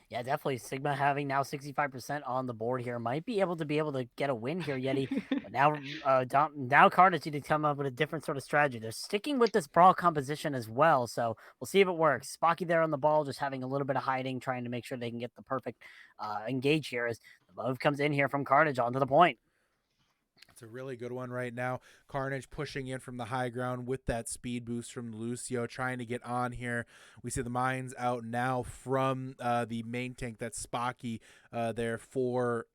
Yeah, definitely. Sigma having now 65% on the board here might be able to get a win here, Yeti. But now Carnage need to come up with a different sort of strategy. They're sticking with this brawl composition as well, so we'll see if it works. Spocky there on the ball, just having a little bit of hiding, trying to make sure they can get the perfect engage here as the move comes in here from Carnage onto the point. It's a really good one right now. Carnage pushing in from the high ground with that speed boost from Lucio, trying to get on here. We see the mines out now from the main tank. That's Spocky there for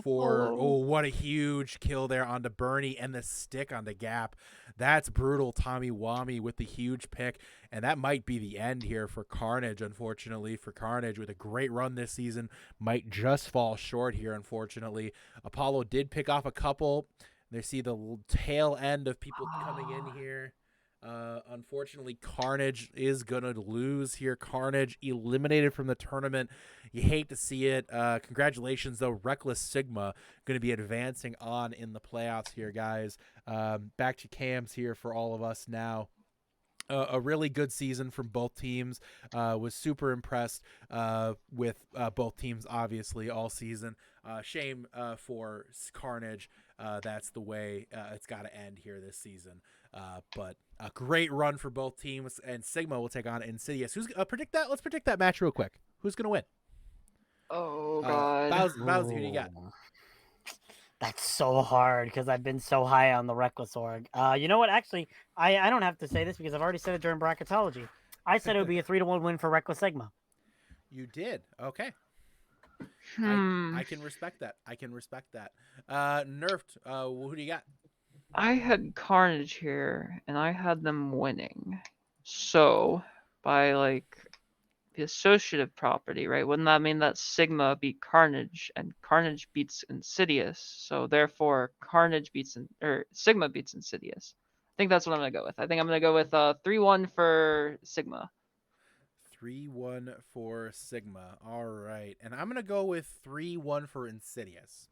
what a huge kill there onto Bernie and the stick on the Gap. That's brutal. Tommy Wami with the huge pick. And that might be the end here for Carnage, unfortunately. For Carnage, with a great run this season, might just fall short here, unfortunately. Apollo did pick off a couple. They see the tail end of people coming in here. Unfortunately, Carnage is going to lose here. Carnage eliminated from the tournament. You hate to see it. Congratulations, though. Reckless Sigma going to be advancing on in the playoffs here, guys. Back to cams here for all of us now. A really good season from both teams. Was super impressed with both teams, obviously, all season. Shame for Carnage. That's the way it's got to end here this season. But a great run for both teams, and Sigma will take on Insidious. Who's predict that? Let's predict that match real quick. Who's gonna win? Oh god. Bowsy, who do you got? Ooh. That's so hard because I've been so high on the Reckless org. You know what? Actually, I don't have to say this because I've already said it during bracketology. I said it would be a 3-1 win for Reckless Sigma. You did. Okay. Hmm. I can respect that. Nerfed. Who do you got? I had Carnage here, and I had them winning. So, by like the associative property, right? Wouldn't that mean that Sigma beat Carnage and Carnage beats Insidious? So therefore, Sigma beats Insidious. I think that's what I'm gonna go with. I think I'm gonna go with 3-1 for Sigma. 3-1 for Sigma. All right. And I'm going to go with 3-1 for Insidious.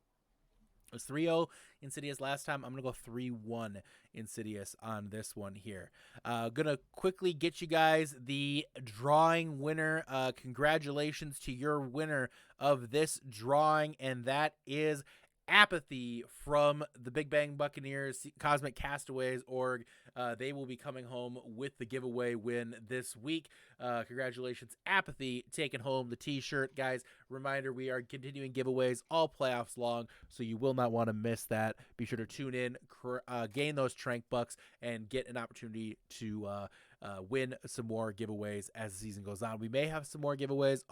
It was 3-0 Insidious last time. I'm going to go 3-1 Insidious on this one here. Going to quickly get you guys the drawing winner. Congratulations to your winner of this drawing, and that is Apathy from the Big Bang Buccaneers Cosmic Castaways org. They will be coming home with the giveaway win this week. Congratulations, Apathy, taking home the t-shirt. Guys, reminder, we are continuing giveaways all playoffs long, so you will not want to miss that. Be sure to tune in, gain those Trank bucks, and get an opportunity to win some more giveaways as the season goes on. We may have some more giveaways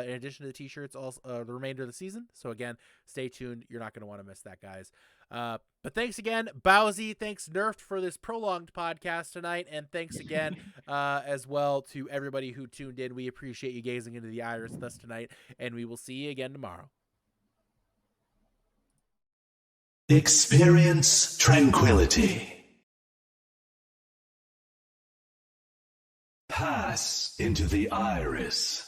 in addition to the t-shirts also the remainder of the season. So again, stay tuned. You're not going to want to miss that, guys. But thanks again, Bowsy. Thanks, Nerfed, for this prolonged podcast tonight. And thanks again as well to everybody who tuned in. We appreciate you gazing into the iris with us tonight, and we will see you again tomorrow. Experience tranquility. Pass into the iris.